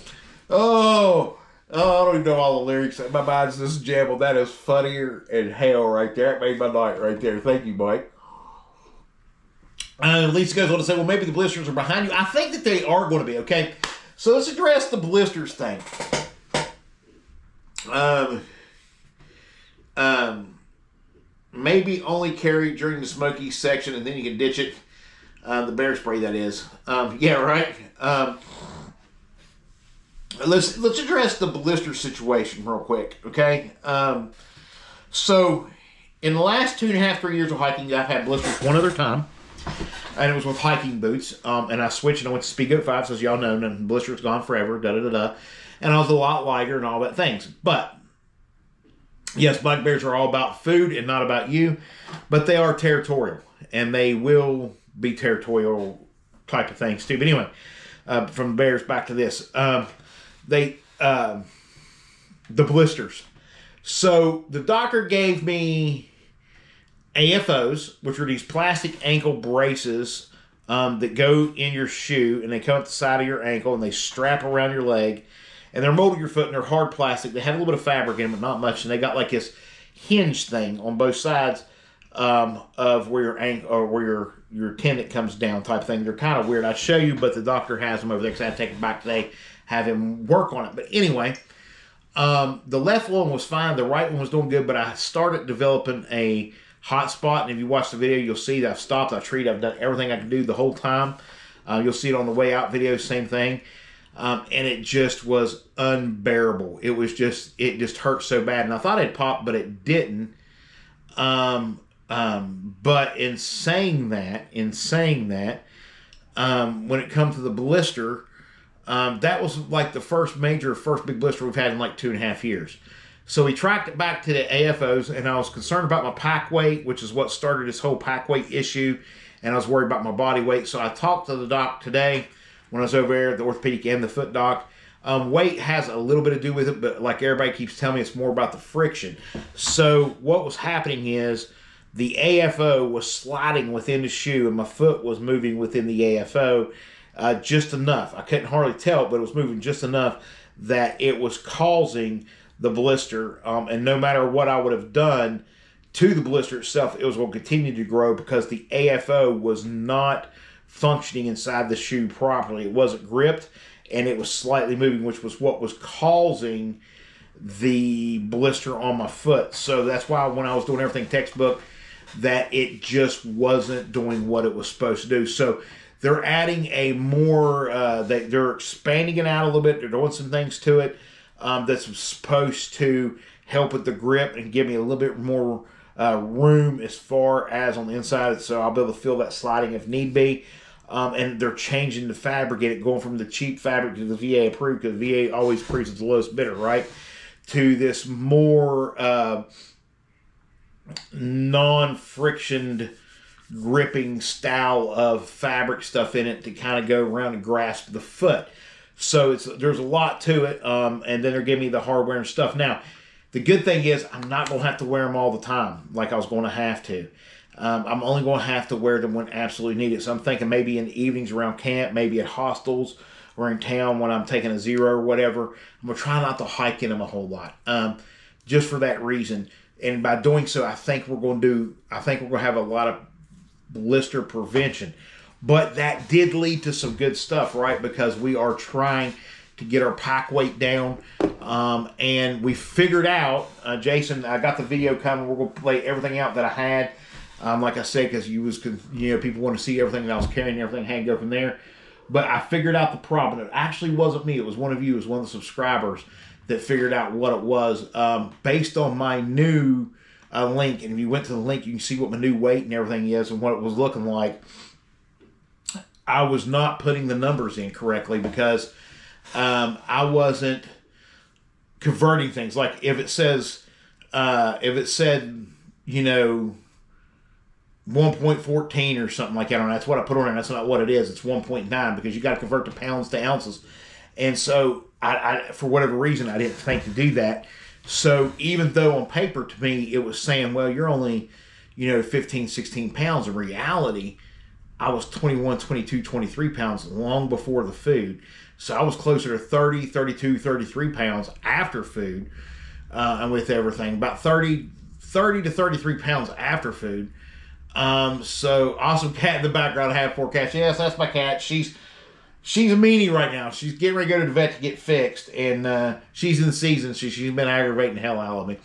Oh, I don't even know all the lyrics. My mind's just jabbled. That is funnier than hell right there. It made my night right there. Thank you, Mike. Lisa goes on to say, well, maybe the blisters are behind you. I think that they are going to be, okay? So let's address the blisters thing. Maybe only carry during the smoky section and then you can ditch it. The bear spray, that is. Yeah, right? Let's address the blister situation real quick, okay? So, in the last 2.5, 3 years of hiking, I've had blisters one other time. And it was with hiking boots. And I switched and I went to Speedgoat 5, so as y'all know, and blisters gone forever, da-da-da-da. And I was a lot lighter and all that things. But, yes, black bears are all about food and not about you. But they are territorial. And they will be territorial type of things too. But anyway, from the bears back to this. The blisters. So, the doctor gave me AFOs, which are these plastic ankle braces that go in your shoe, and they come up the side of your ankle, and they strap around your leg, and they're molded your foot, and they're hard plastic. They have a little bit of fabric in them, but not much, and they got like this hinge thing on both sides of where your ankle or where your tendon comes down type thing. They're kind of weird. I'd show you, but the doctor has them over there because I had to take them back today, have him work on it. But anyway, the left one was fine. The right one was doing good, but I started developing a hot spot, and if you watch the video, you'll see that I've stopped, I've treated, I've done everything I can do the whole time. You'll see it on the way out video, same thing. And it just was unbearable. It just hurt so bad. And I thought it'd pop, but it didn't. But in saying that, when it comes to the blister, that was like the first big blister we've had in like 2.5 years. So we tracked it back to the AFOs, and I was concerned about my pack weight, which is what started this whole pack weight issue, and I was worried about my body weight. So I talked to the doc today when I was over there, the orthopedic and the foot doc. Weight has a little bit to do with it, but like everybody keeps telling me, it's more about the friction. So what was happening is the AFO was sliding within the shoe, and my foot was moving within the AFO just enough. I couldn't hardly tell, but it was moving just enough that it was causing the blister, and no matter what I would have done to the blister itself, it was going to continue to grow because the AFO was not functioning inside the shoe properly. It wasn't gripped, and it was slightly moving, which was what was causing the blister on my foot. So that's why when I was doing everything textbook, that it just wasn't doing what it was supposed to do. So they're adding a more, they're expanding it out a little bit. They're doing some things to it that's supposed to help with the grip and give me a little bit more room as far as on the inside, so I'll be able to feel that sliding if need be. And they're changing the fabric in it, going from the cheap fabric to the VA approved, because VA always approves at the lowest bidder, right? To this more non-frictioned gripping style of fabric stuff in it to kind of go around and grasp the foot. So there's a lot to it, and then they're giving me the hardware and stuff. Now, the good thing is I'm not going to have to wear them all the time like I was going to have to. I'm only going to have to wear them when absolutely needed. So I'm thinking maybe in the evenings around camp, maybe at hostels or in town when I'm taking a zero or whatever. I'm going to try not to hike in them a whole lot, just for that reason. And by doing so, I think we're going to have a lot of blister prevention. But that did lead to some good stuff, right? Because we are trying to get our pack weight down. And we figured out, Jason, I got the video coming. We're going to play everything out that I had. Like I said, because people want to see everything that I was carrying and everything, had to go from there. But I figured out the problem. It actually wasn't me. It was one of you. It was one of the subscribers that figured out what it was. Based on my new link, and if you went to the link, you can see what my new weight and everything is and what it was looking like. I was not putting the numbers in correctly because I wasn't converting things. Like if it said, 1.14 or something like that on it, that's what I put on it. That's not what it is. It's 1.9 because you got to convert the pounds to ounces. And so I for whatever reason, I didn't think to do that. So even though on paper to me, it was saying, well, you're only, 15, 16 pounds. In reality, I was 21, 22, 23 pounds long before the food. So I was closer to 30, 32, 33 pounds after food. And with everything, about 30 to 33 pounds after food. So awesome cat in the background. I have 4 cats. Yes, that's my cat. She's a meanie right now. She's getting ready to go to the vet to get fixed, and she's in the season. She's been aggravating the hell out of me.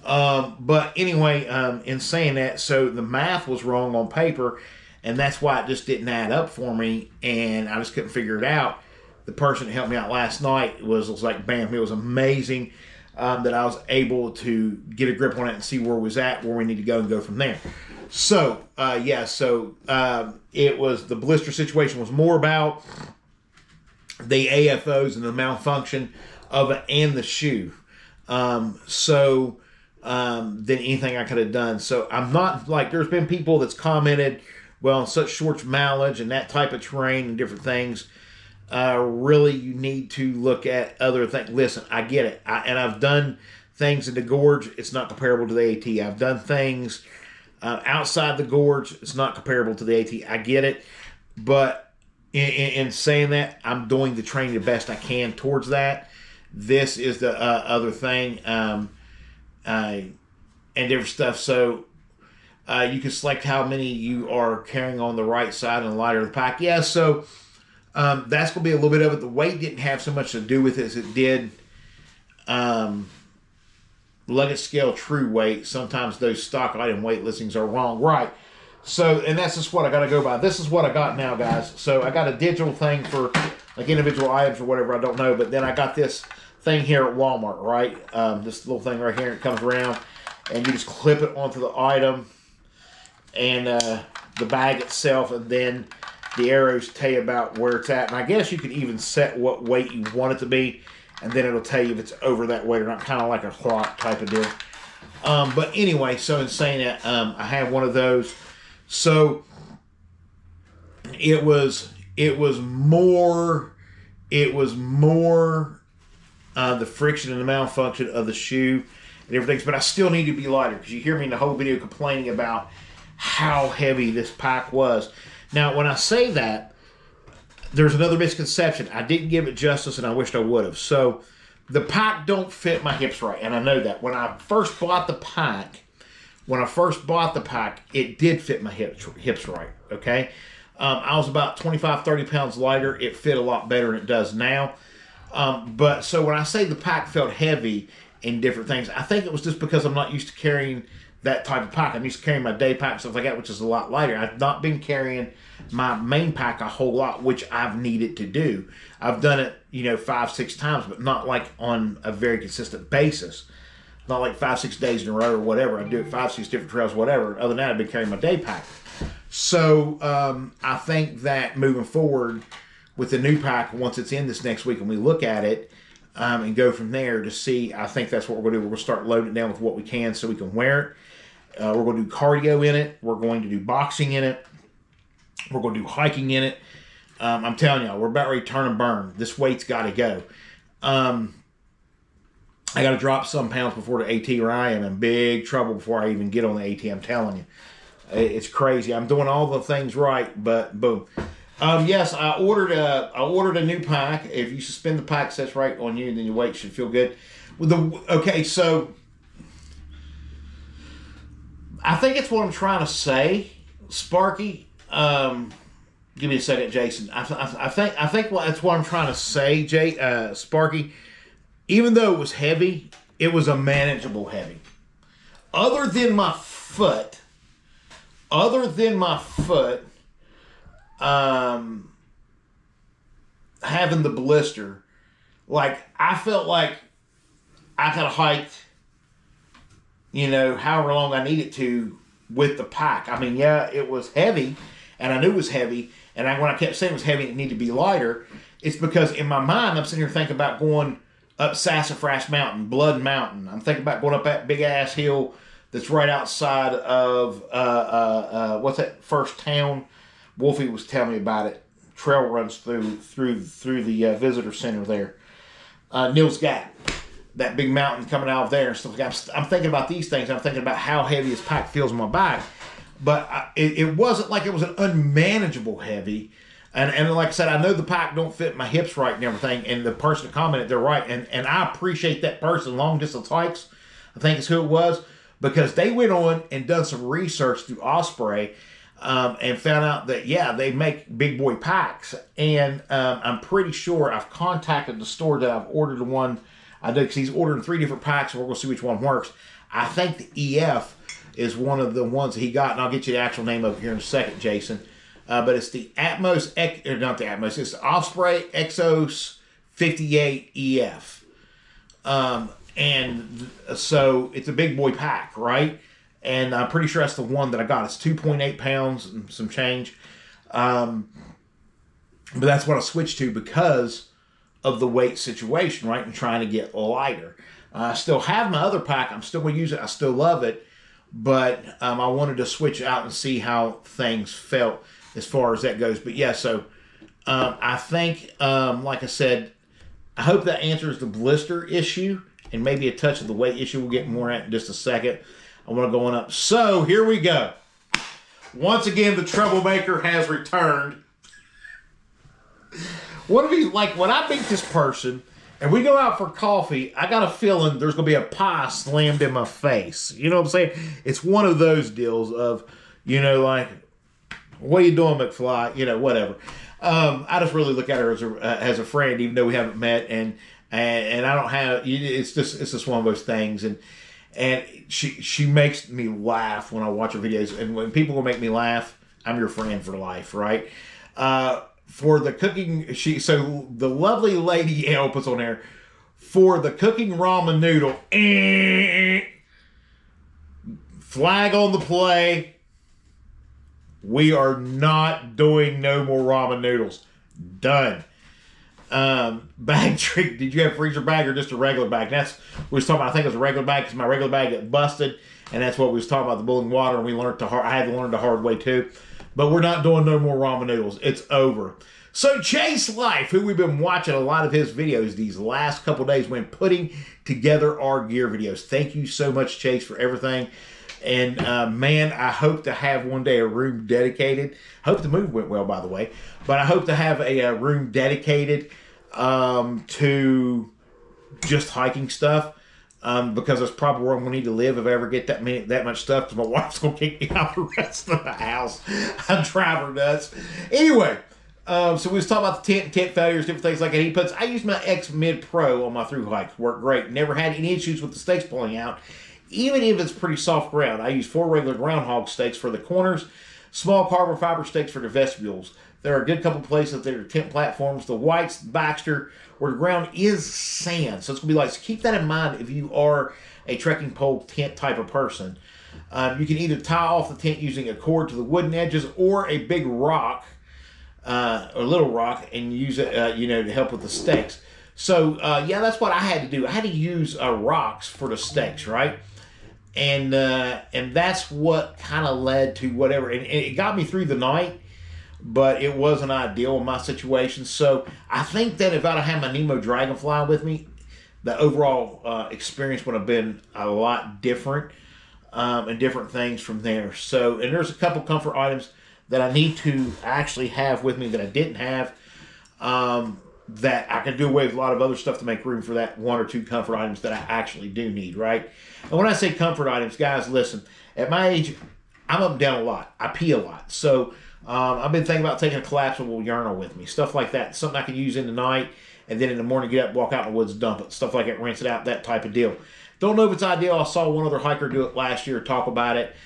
But anyway, in saying that, so the math was wrong on paper, and that's why it just didn't add up for me, and I just couldn't figure it out. The person that helped me out last night was like, bam, it was amazing that I was able to get a grip on it and see where we was at, where we need to go, and go from there. So, it was, the blister situation was more about the AFOs and the malfunction of it and the shoe. Than anything I could have done. So I'm not, like, there's been people that's commented, well, such short mileage and that type of terrain and different things, really you need to look at other things. Listen, I get it. And I've done things in the gorge. It's not comparable to the AT. I've done things outside the gorge. It's not comparable to the AT. I get it. But in saying that, I'm doing the training the best I can towards that. This is the other thing. And different stuff. So you can select how many you are carrying on the right side and the lighter of the pack. Yeah, so that's going to be a little bit of it. The weight didn't have so much to do with it as it did luggage scale true weight. Sometimes those stock item weight listings are wrong. Right. So, and that's just what I got to go by. This is what I got now, guys. So I got a digital thing for like individual items or whatever, I don't know. But then I got this thing here at Walmart, right? This little thing right here, it comes around and you just clip it onto the item and the bag itself, and then the arrows tell you about where it's at. And I guess you can even set what weight you want it to be, and then it'll tell you if it's over that weight or not, kind of like a clock type of deal. But anyway, so in saying that, I have one of those. So it was more the friction and the malfunction of the shoe and everything. But I still need to be lighter, because you hear me in the whole video complaining about how heavy this pack was. Now, when I say that, there's another misconception. I didn't give it justice, and I wished I would have. So the pack don't fit my hips right, and I know that. When I first bought the pack, it did fit my hips right, okay? I was about 25, 30 pounds lighter. It fit a lot better than it does now. But so when I say the pack felt heavy in different things, I think it was just because I'm not used to carrying that type of pack. I'm used to carrying my day pack and stuff like that, which is a lot lighter. I've not been carrying my main pack a whole lot, which I've needed to do. I've done it, 5, 6 times, but not like on a very consistent basis. Not like 5, 6 days in a row or whatever. I do it 5, 6 different trails, whatever. Other than that, I've been carrying my day pack. So I think that moving forward with the new pack, once it's in this next week and we look at it and go from there to see, I think that's what we're going to do. We're going to start loading it down with what we can so we can wear it. We're going to do cardio in it. We're going to do boxing in it. We're going to do hiking in it. I'm telling y'all, we're about ready to turn and burn. This weight's got to go. I got to drop some pounds before the AT, or I am in big trouble before I even get on the AT. I'm telling you. It's crazy. I'm doing all the things right, but boom. Yes, I ordered a new pack. If you suspend the pack, sets right on you, then your weight should feel good. Okay, so I think it's what I'm trying to say, Sparky. Give me a second, Jason. I think that's what I'm trying to say, Sparky. even though it was heavy, it was a manageable heavy. Other than my foot, having the blister, like, I felt like I could have hiked, you know, however long I needed to with the pack. I mean, yeah, it was heavy, and I knew it was heavy, and when I kept saying it was heavy and it needed to be lighter, it's because in my mind, I'm sitting here thinking about going up Sassafras Mountain, Blood Mountain. I'm thinking about going up that big-ass hill that's right outside of, what's that first town? Wolfie was telling me about it. Trail runs through the visitor center there. Nils Gap. That big mountain coming out of there and stuff like that. I'm thinking about these things. I'm thinking about how heavy this pack feels on my back. But it wasn't like it was an unmanageable heavy. And like I said, I know the pack don't fit my hips right and everything. And the person that commented, they're right. And I appreciate that person, Long Distance Hikes, I think is who it was, because they went on and done some research through Osprey and found out that, yeah, they make big boy packs. And I'm pretty sure I've contacted the store that I've ordered the one I did, because he's ordering 3 different packs, and we're going to see which one works. I think the EF is one of the ones that he got, and I'll get you the actual name of it here in a second, Jason. But it's the Atmos, not the Atmos, it's the Osprey Exos 58 EF. And so it's a big boy pack, right? And I'm pretty sure that's the one that I got. It's 2.8 pounds and some change. But that's what I switched to because of the weight situation, right? And trying to get lighter. I still have my other pack. I'm still going to use it. I still love it. But I wanted to switch out and see how things felt as far as that goes. But yeah, so I think, like I said, I hope that answers the blister issue and maybe a touch of the weight issue. We'll get more at in just a second. I want to go on up. So here we go. Once again, the troublemaker has returned. One of these, like when I meet this person and we go out for coffee, I got a feeling there's going to be a pie slammed in my face. You know what I'm saying? It's one of those deals of, you know, like, what are you doing, McFly? You know, whatever. I just really look at her as a friend, even though we haven't met, and I don't have. It's just one of those things, and she makes me laugh when I watch her videos, and when people will make me laugh, I'm your friend for life, right? For the cooking, so the lovely lady L puts on there for the cooking ramen noodle. Flag on the play. We are not doing no more ramen noodles. Done. Bag trick. Did you have a freezer bag or just a regular bag? That's what we was talking about. I think it was a regular bag because my regular bag got busted, and that's what we was talking about, the boiling water. And we learned I had to learn the hard way too. But we're not doing no more ramen noodles. It's over. So Chase Life, who we've been watching a lot of his videos these last couple days when putting together our gear videos. Thank you so much, Chase, for everything. And man, I hope to have one day a room dedicated. Hope the move went well, by the way. But I hope to have a room dedicated to just hiking stuff. Because that's probably where I'm going to need to live if I ever get that much stuff, because my wife's going to kick me out the rest of the house. I drive her nuts. Anyway, so we was talking about the tent failures, different things like that. I use my X Mid Pro on my through hikes. Worked great. Never had any issues with the stakes pulling out, even if it's pretty soft ground. I use 4 regular groundhog stakes for the corners, small carbon fiber stakes for the vestibules. There are a good couple places that are tent platforms. The Whites, Baxter, where the ground is sand. So it's going to be like, so keep that in mind if you are a trekking pole tent type of person. You can either tie off the tent using a cord to the wooden edges or a big rock, or little rock, and use it, to help with the stakes. So, yeah, that's what I had to do. I had to use rocks for the stakes, right? And that's what kind of led to whatever. And it got me through the night, but it wasn't ideal in my situation. So I think that if I'd have had my Nemo Dragonfly with me, the overall experience would have been a lot different, and different things from there. So, and there's a couple comfort items that I need to actually have with me that I didn't have, that I can do away with a lot of other stuff to make room for that 1 or 2 comfort items that I actually do need, right? And when I say comfort items, guys, listen, at my age, I'm up and down a lot. I pee a lot. So I've been thinking about taking a collapsible urinal with me. Stuff like that. Something I could use in the night, and then in the morning get up, walk out in the woods, dump it. Stuff like that, rinse it out, that type of deal. Don't know if it's ideal. I saw one other hiker do it last year, talk about it.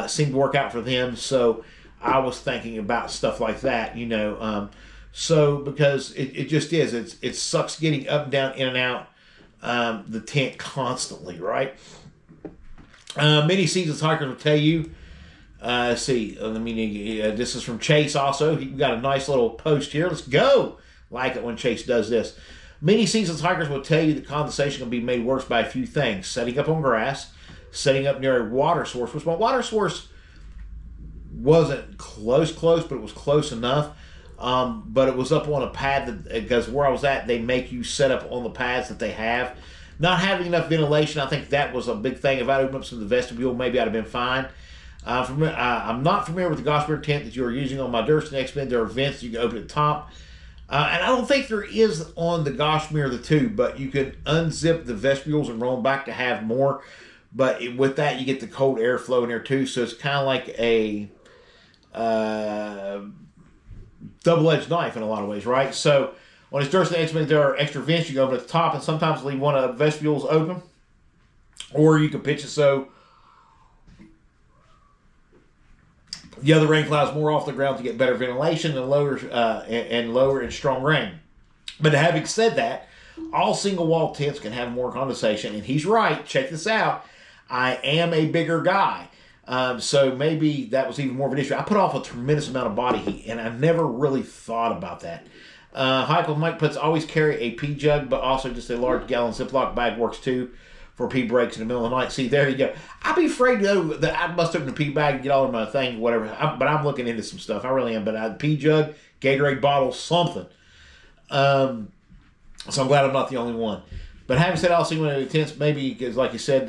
Seemed to work out for them. So I was thinking about stuff like that, you know. So because it just is. It sucks getting up and down, in and out the tent constantly, right? Many seasoned hikers will tell you. Let's see. This is from Chase also. He got a nice little post here. Let's go. Like it when Chase does this. Many seasoned hikers will tell you that condensation can be made worse by a few things. Setting up on grass, setting up near a water source, which my water source wasn't close, but it was close enough. But it was up on a pad that, because where I was at, they make you set up on the pads that they have. Not having enough ventilation, I think that was a big thing. If I'd opened up some of the vestibule, maybe I'd have been fine. I'm not familiar with the Gossamer tent that you are using on my Durston X-Men. There are vents you can open at the top. And I don't think there is on the Gossamer the 2, but you can unzip the vestibules and roll them back to have more. But with that, you get the cold airflow in there too. So it's kind of like a double-edged knife in a lot of ways, right? So on his Durston X-Men, there are extra vents you go open at the top, and sometimes leave one of the vestibules open. Or you can pitch it so the other rain clouds more off the ground to get better ventilation and lower and strong rain. But having said that, all single wall tents can have more condensation. And he's right. Check this out. I am a bigger guy. So maybe that was even more of an issue. I put off a tremendous amount of body heat, and I never really thought about that. Hike with Mike puts always carry a pee jug, but also just a large gallon Ziploc bag works too for pee breaks in the middle of the night. See, there you go. I'd be afraid though that I must open a pee bag and get all of my thing, whatever. But I'm looking into some stuff. I really am. But a pee jug, Gatorade bottle, something. So I'm glad I'm not the only one. But having said all, see one of the tents, maybe, because like you said,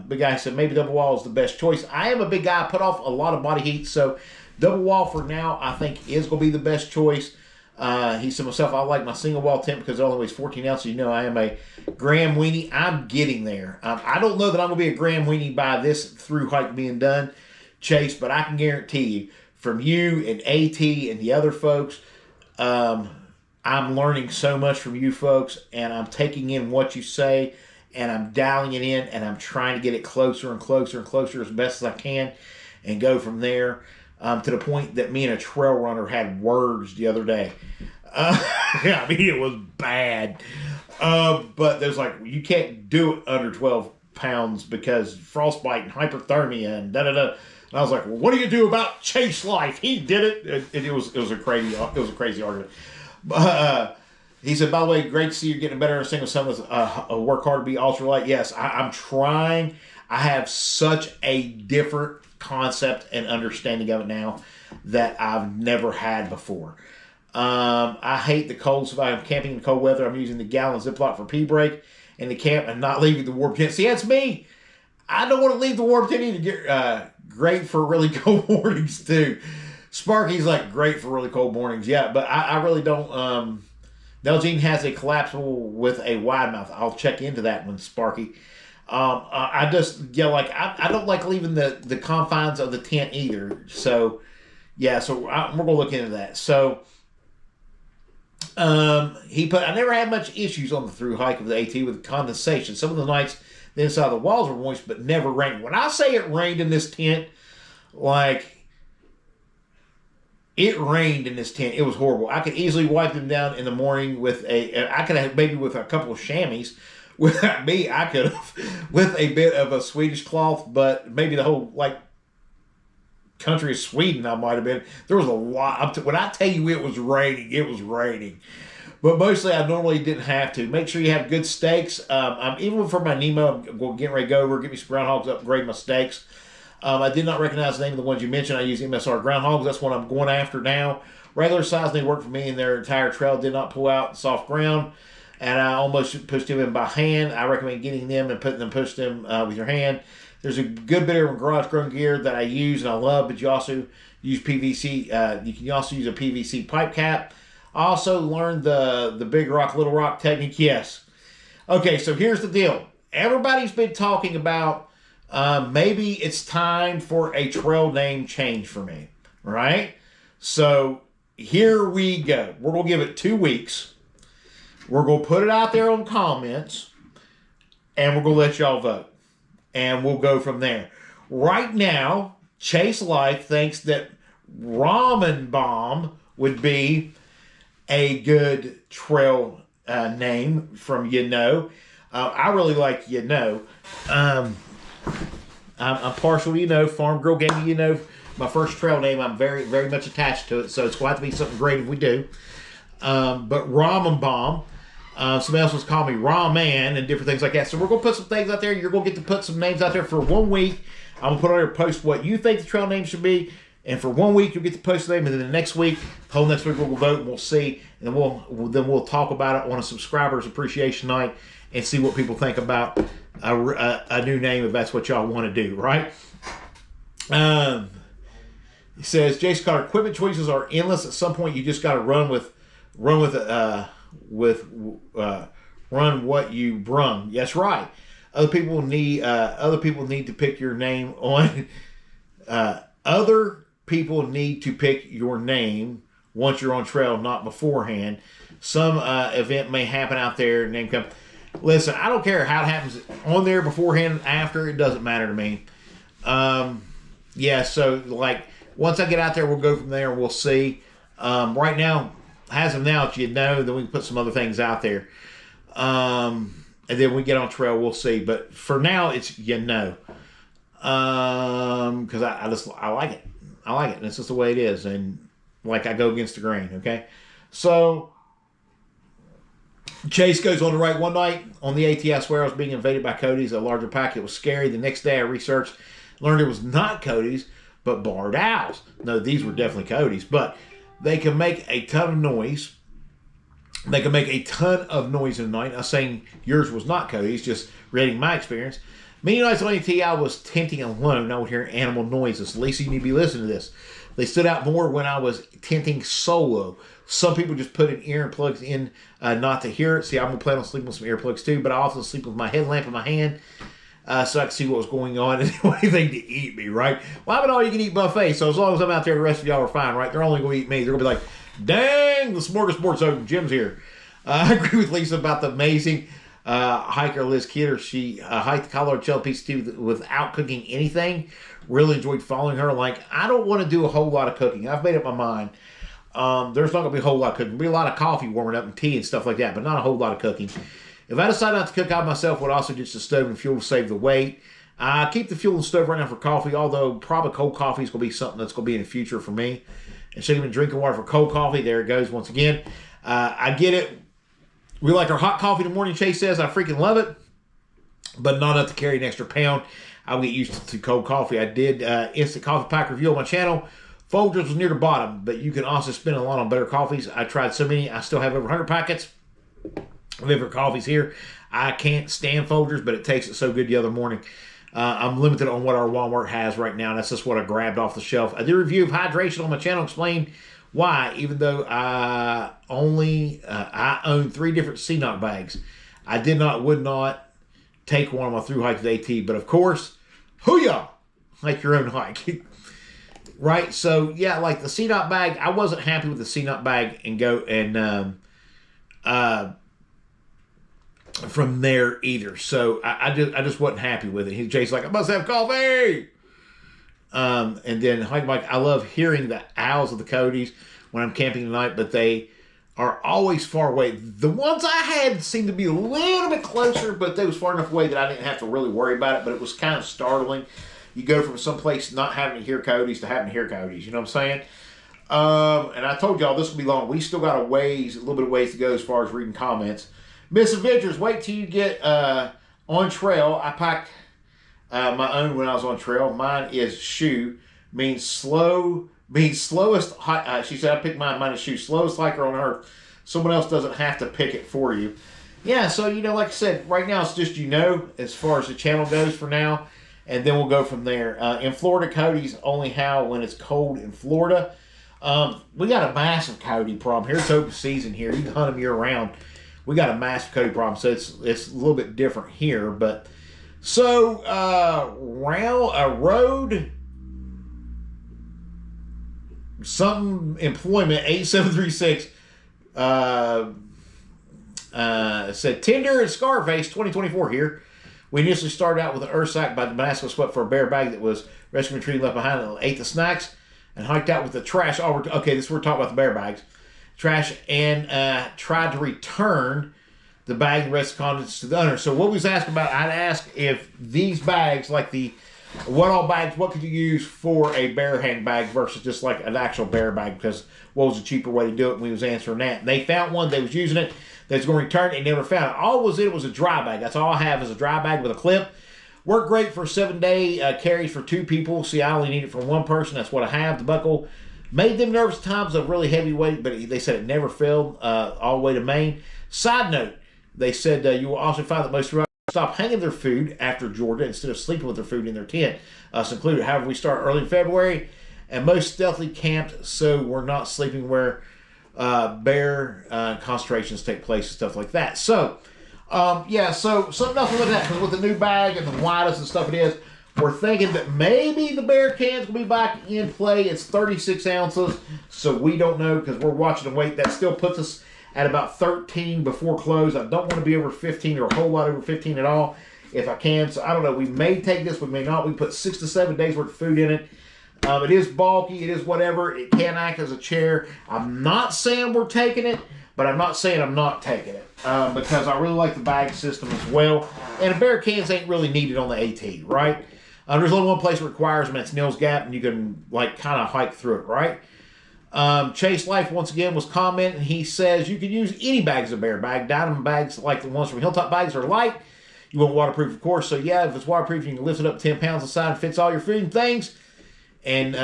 big guy said maybe double wall is the best choice. I am a big guy. I put off a lot of body heat, so double wall for now I think is going to be the best choice. He said himself, I like my single wall tent because it only weighs 14 ounces. You know, I am a gram weenie. I'm getting there. I don't know that I'm going to be a gram weenie by this through hike being done, Chase, but I can guarantee you from you and AT and the other folks, I'm learning so much from you folks, and I'm taking in what you say, and I'm dialing it in, and I'm trying to get it closer and closer and closer as best as I can and go from there. To the point that me and a trail runner had words the other day. I mean, it was bad. But there's like, you can't do it under 12 pounds because frostbite and hyperthermia and da-da-da. And I was like, well, what do you do about Chase life? He did it. It was a crazy argument. He said, by the way, great to see you getting better in single summits. Work hard to be ultralight. Yes, I'm trying. I have such a different concept and understanding of it now that I've never had before. I hate the cold, so if I'm camping in cold weather, I'm using the gallon Ziploc for pee break in the camp and not leaving the warm tent. See, that's me. I don't want to leave the warm tent either. Great for really cold mornings too. Sparky's like great for really cold mornings. Yeah, but I really don't. Nalgene has a collapsible with a wide mouth. I'll check into that one, Sparky. I just, I don't like leaving the confines of the tent either. So, yeah, we're going to look into that. So, I never had much issues on the through hike of the AT with condensation. Some of the nights, the inside of the walls were moist, but never rained. When I say it rained in this tent, it rained in this tent. It was horrible. I could easily wipe them down in the morning with maybe with a couple of chamois. Without me, I could have with a bit of a Swedish cloth, but maybe the whole country of Sweden I might have been. There was a lot. When I tell you it was raining, it was raining. But mostly I normally didn't have to. Make sure you have good steaks. Even for my Nemo, I'm getting ready to go over, get me some groundhogs, upgrade my steaks. I did not recognize the name of the ones you mentioned. I use MSR groundhogs. That's what I'm going after now. Regular size, they work for me, and their entire trail did not pull out soft ground. And I almost pushed them in by hand. I recommend getting them and push them with your hand. There's a good bit of garage grown gear that I use and I love, but you also use PVC. You can also use a PVC pipe cap. I also learned the big rock, little rock technique. Yes. Okay, so here's the deal. Everybody's been talking about maybe it's time for a trail name change for me, right? So here we go. We're going to give it 2 weeks. We're going to put it out there on comments, and we're going to let y'all vote. And we'll go from there. Right now, Chase Life thinks that Ramen Bomb would be a good trail name from I really like I'm partial to Farm Girl gave me my first trail name. I'm very, very much attached to it, so it's going to have to be something great if we do. But Ramen Bomb. Somebody else was calling me Ramen and different things like that. So we're going to put some things out there. You're going to get to put some names out there for 1 week. I'm going to put on there, post what you think the trail name should be. And for 1 week, you'll get to post the name. And then the next week, the whole next week, we'll vote and we'll see. And then we'll talk about it on a subscribers appreciation night and see what people think about a new name if that's what y'all want to do, right? He says, Jason Carter, equipment choices are endless. At some point, you just got to run what you brung. That's right. Other people need to pick your name on. Other people need to pick your name once you're on trail, not beforehand. Some event may happen out there. Name come. Listen, I don't care how it happens on there beforehand, after. It doesn't matter to me. Yeah. So like once I get out there, we'll go from there. We'll see. Right now. As of now, it's then we can put some other things out there. And then when we get on trail, we'll see. But for now, it's because I like it. I like it. And it's just the way it is. And like I go against the grain, okay? So Chase goes on to write, one night on the AT, I swear I was being invaded by coyotes. A larger pack. It was scary. The next day I researched, learned it was not coyotes, but barred owls. No, these were definitely coyotes. But they can make a ton of noise. They can make a ton of noise in the night. I'm saying yours was not coyotes, just reading my experience. Many nights on AT, I was tenting alone. I would hear animal noises. Lisa, you need to be listening to this. They stood out more when I was tenting solo. Some people just put in earplugs in not to hear it. See, I'm going to plan on sleeping with some earplugs too, but I also sleep with my headlamp in my hand so I can see what was going on and anything to eat me, right? Well, I'm an all-you-can-eat buffet, so as long as I'm out there, the rest of y'all are fine, right? They're only going to eat me. They're going to be like, dang, the smorgasbord's open. Jim's here. I agree with Lisa about the amazing hiker Liz Kidder. She hiked the Colorado Trail PC2 without cooking anything. Really enjoyed following her. Like, I don't want to do a whole lot of cooking. I've made up my mind. There's not going to be a whole lot of cooking. There'll be a lot of coffee warming up and tea and stuff like that, but not a whole lot of cooking. If I decide not to cook out myself, would also ditch the stove and fuel to save the weight. I keep the fuel and stove right now for coffee, although probably cold coffee is going to be something that's going to be in the future for me. Instead of even drinking water for cold coffee, there it goes once again. I get it. We like our hot coffee in the morning, Chase says. I freaking love it, but not enough to carry an extra pound. I'll get used to cold coffee. I did instant coffee pack review on my channel. Folgers was near the bottom, but you can also spend a lot on better coffees. I tried so many. I still have over 100 packets of different coffees here. I can't stand Folgers, but it tasted so good the other morning. I'm limited on what our Walmart has right now, and that's just what I grabbed off the shelf. I did a review of hydration on my channel, explain why, even though I own 3 different CNOT bags. I would not take one on my through hike with AT, but of course, hoo-yah, hike your own hike. Right? So, yeah, like the CNOT bag, I wasn't happy with the CNOT bag and go and from there either. So I just wasn't happy with it. Jay's like, I must have coffee. And then hike Mike, I love hearing the owls of the coyotes when I'm camping tonight, but they are always far away. The ones I had seemed to be a little bit closer, but they was far enough away that I didn't have to really worry about it. But it was kind of startling. You go from someplace not having to hear coyotes to having to hear coyotes. You know what I'm saying? And I told y'all this will be long. We still got a little bit of ways to go as far as reading comments. Miss Adventures, wait till you get on trail. I packed my own when I was on trail. Mine is shoe, means slowest. She said I picked mine. Mine is shoe, slowest hiker on earth. Someone else doesn't have to pick it for you. Yeah, so like I said, right now it's just as far as the channel goes for now, and then we'll go from there. In Florida, coyotes only howl when it's cold in Florida. We got a massive coyote problem here. It's open season here. You can hunt them year round. We got a massive coyote problem, so it's a little bit different here. But so something employment 8736 said Tinder and Scarface 2024 here. We initially started out with an earth sack by Damascus swept for a bear bag that was rescue retrieved left behind and ate the snacks and hiked out with the trash. Oh, okay, we're talking about the bear bags. Trash and tried to return the bag and the rest of the contents to the owner. So what we was asking about, I'd ask if these bags, like the what bags, what could you use for a bear hang bag versus just like an actual bear bag, because what was a cheaper way to do it? And we was answering that. And they found one, they was using it, they was going to return it, and never found it. All was it was a dry bag. That's all I have is a dry bag with a clip. Worked great for 7-day carries for 2 people. See, I only need it for 1 person. That's what I have. The buckle made them nervous at times of really heavy weight, but they said it never failed all the way to Maine. Side note, they said you will also find that most riders stop hanging their food after Georgia instead of sleeping with their food in their tent. Us included. However, we start early in February, and most stealthily camped, so we're not sleeping where bear concentrations take place and stuff like that. So, yeah, so something else to look at, because with the new bag and the widest and stuff it is, we're thinking that maybe the bear can's going to be back in play. It's 36 ounces, so we don't know because we're watching the weight. That still puts us at about 13 before close. I don't want to be over 15 or a whole lot over 15 at all if I can. So I don't know. We may take this, we may not. We put 6 to 7 days worth of food in it. It is bulky. It is whatever. It can act as a chair. I'm not saying we're taking it, but I'm not saying I'm not taking it because I really like the bag system as well. And a bear cans ain't really needed on the AT, right? There's only one place that requires them. That's Nils Gap, and you can like kind of hike through it, right? Chase Life once again was commenting. He says you can use any bags of bear bag. Diamond bags like the ones from Hilltop Bags are light. You want waterproof, of course. So yeah, if it's waterproof, you can lift it up 10 pounds aside and fits all your food and things. And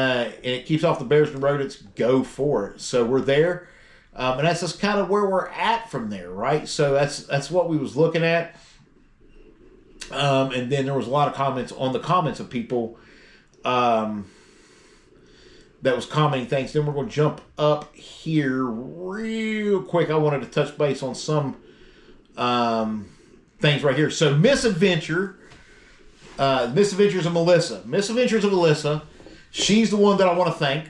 it keeps off the bears and rodents. Go for it. So we're there. And that's just kind of where we're at from there, right? So that's what we was looking at. And then there was a lot of comments on the comments of people that was commenting things. Then we're going to jump up here real quick. I wanted to touch base on some things right here. So Misadventures of Melissa. Misadventures of Melissa. She's the one that I want to thank.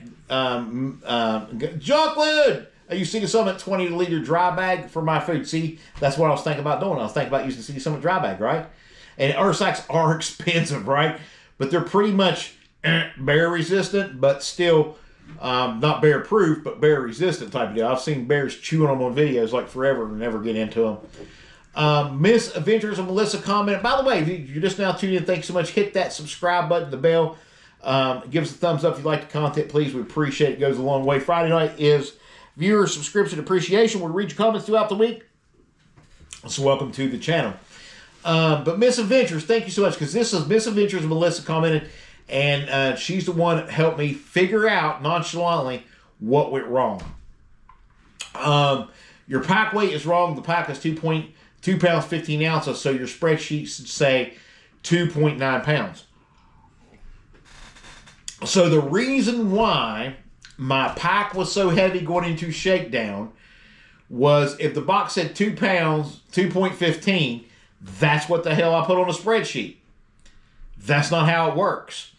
Jacqueline! Are you City Summit 20-liter dry bag for my food? See, that's what I was thinking about doing. I was thinking about using the City Summit dry bag, right? And earth sacks are expensive, right? But they're pretty much bear resistant, but still not bear proof, but bear resistant type of deal. I've seen bears chewing them on videos like forever and never get into them. Miss Adventures of Melissa commented. By the way, if you're just now tuning in, thanks so much. Hit that subscribe button, the bell. Give us a thumbs up if you like the content, please. We appreciate it. It goes a long way. Friday night is viewer subscription appreciation. We read your comments throughout the week. So welcome to the channel. But Miss Adventures, thank you so much, because this is Miss Adventures of Melissa commented, and she's the one that helped me figure out nonchalantly what went wrong. Your pack weight is wrong. The pack is 2.2 pounds 15 ounces, so your spreadsheet should say 2.9 pounds. So the reason why my pack was so heavy going into shakedown was if the box said 2 pounds, 2.15, that's what the hell I put on the spreadsheet. That's not how it works.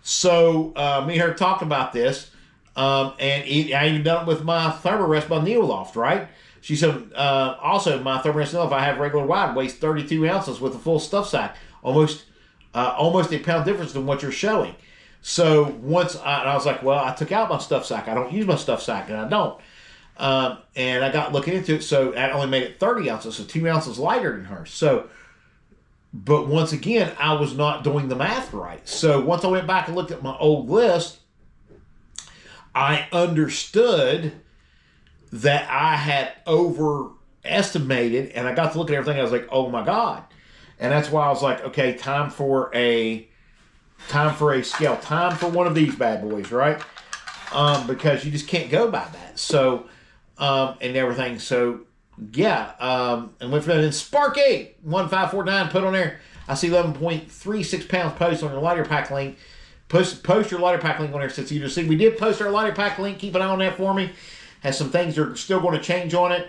So me and her talked about this, and I even done it with my Thermarest by Neoloft, right? She said, also my Thermarest Neoloft I have regular wide weighs 32 ounces with a full stuff sack, almost a pound difference than what you're showing. So once I was like, well, I took out my stuff sack. I don't use my stuff sack, and I don't. And I got looking into it, so I only made it 30 ounces, so 2 ounces lighter than her. So, but once again, I was not doing the math right. So once I went back and looked at my old list, I understood that I had overestimated, and I got to look at everything. I was like, oh my God. And that's why I was like, okay, time for a scale, time for one of these bad boys, right? Because you just can't go by that. So, and everything. So, yeah. And went for that. And Sparky 1549 put on there. I see 11.36 pounds post on your lighter pack link. Post your lighter pack link on there since you just see. We did post our lighter pack link. Keep an eye on that for me. Has some things that are still going to change on it.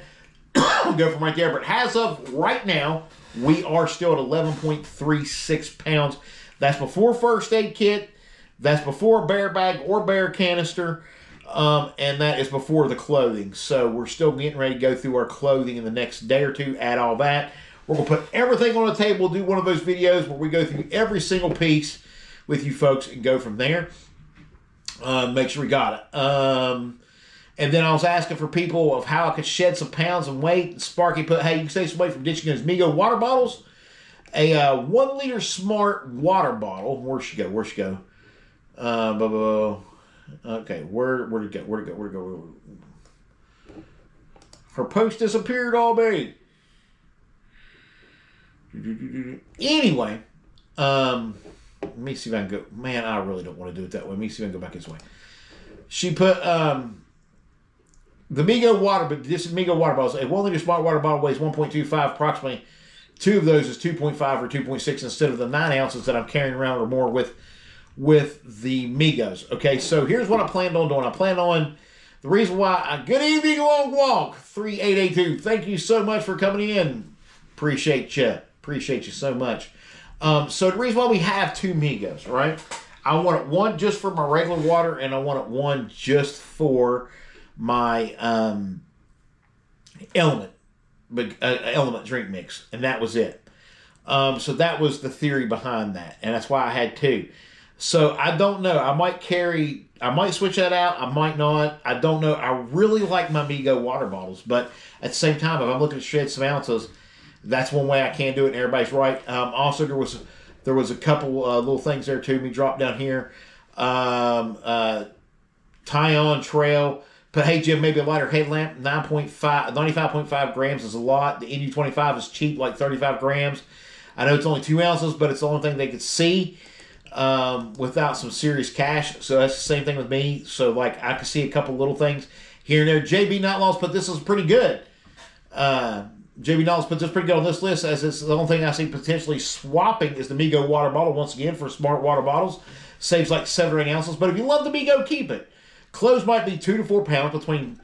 Go from right there. But as of right now, we are still at 11.36 pounds. That's before first aid kit. That's before bear bag or bear canister. And that is before the clothing. So we're still getting ready to go through our clothing in the next day or two, add all that. We're going to put everything on the table, do one of those videos where we go through every single piece with you folks and go from there. Make sure we got it. And then I was asking for people of how I could shed some pounds and weight. Sparky put, hey, you can save some weight from ditching those Migo water bottles. A 1 liter Smart water bottle. Where'd she go? Okay, where'd it go? Her post disappeared all day. Anyway, let me see if I can go. Man, I really don't want to do it that way. Let me see if I can go back this way. She put the Migo water, but this is Migo water bottles. A 1 liter Smart water bottle weighs 1.25, approximately. 2 of those is 2.5 or 2.6 instead of the 9 ounces that I'm carrying around or more with the Migos. Okay, so here's what I planned on doing. I planned on the reason why. Good evening, Long Walk 3882. Thank you so much for coming in. Appreciate you so much. So the reason why we have 2 Migos, right? I wanted one just for my regular water, and I wanted one just for my element drink mix, and that was it. So that was the theory behind that, and that's why I had 2. So I don't know. I might switch that out. I might not. I don't know. I really like my Migo water bottles, but at the same time, if I'm looking to shed some ounces, that's one way I can do it, and everybody's right. Also, there was a couple little things there too. Me drop down here. Tie-on trail. But hey, Jim, maybe a lighter headlamp. 95.5 grams is a lot. The NU25 is cheap, like 35 grams. I know it's only 2 ounces, but it's the only thing they could see without some serious cash. So that's the same thing with me. So like I could see a couple little things here and there. JB Not Lost put this is pretty good. JB Not Lost put this pretty good on this list, as it's the only thing I see potentially swapping is the Migo water bottle once again for Smart water bottles. Saves like 7 or 8 ounces. But if you love the Migo, keep it. Clothes might be 2 to 4 pounds between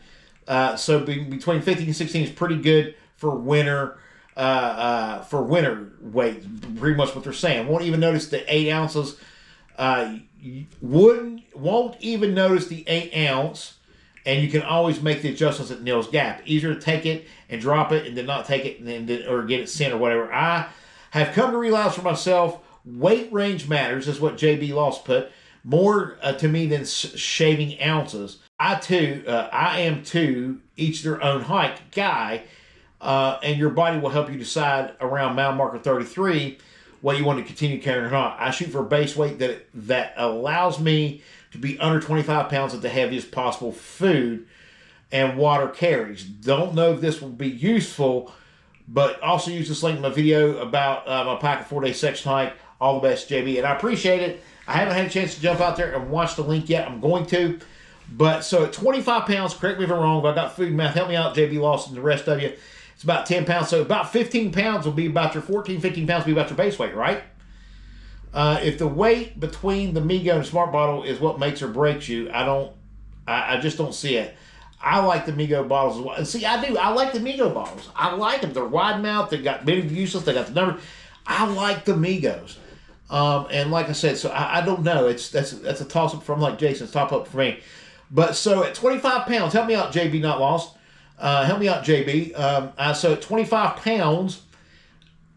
15 and 16 is pretty good for winter. For winter weight, pretty much what they're saying. Won't even notice the 8 ounces. Won't even notice the 8 ounce, and you can always make the adjustments at Neil's Gap. Easier to take it and drop it, and then not take it, and then or get it sent or whatever. I have come to realize for myself, weight range matters, is what JB Lost put. More to me than shaving ounces. I am too, each their own hike guy, and your body will help you decide around mile marker 33 what you want to continue carrying or not. I shoot for a base weight that allows me to be under 25 pounds at the heaviest possible food and water carries. Don't know if this will be useful, but also use this link in my video about my Pack a 4-day section hike. All the best, JB, and I appreciate it. I haven't had a chance to jump out there and watch the link yet. I'm going to. But so at 25 pounds, correct me if I'm wrong, but I got food math. Help me out, JB Lawson, and the rest of you. It's about 10 pounds. So about 15 pounds will be about your 15 pounds will be about your base weight, right? If the weight between the Migo and the Smart bottle is what makes or breaks you, I just don't see it. I like the Migo bottles as well. And see, I do. I like the Migo bottles. I like them. They're wide mouth. They got big useless. They got the number. I like the Migos. And like I said, so I don't know. That's a toss up from like Jason's top up for me. But so at 25 pounds, help me out, JB Not Lost. Help me out, JB. So at 25 pounds,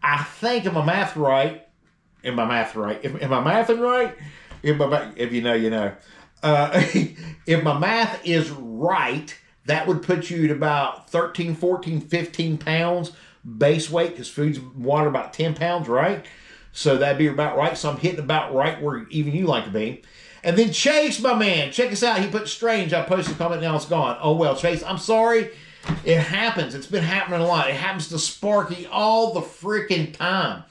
I think if my math right, If my mathing right? If you know, you know. If my math is right, that would put you at about 13, 14, 15 pounds base weight, because food's water about 10 pounds, right? So that'd be about right. So I'm hitting about right where even you like to be. And then Chase, my man, check us out. He put strange. I posted a comment, now it's gone. Oh, well, Chase, I'm sorry. It happens. It's been happening a lot. It happens to Sparky all the freaking time.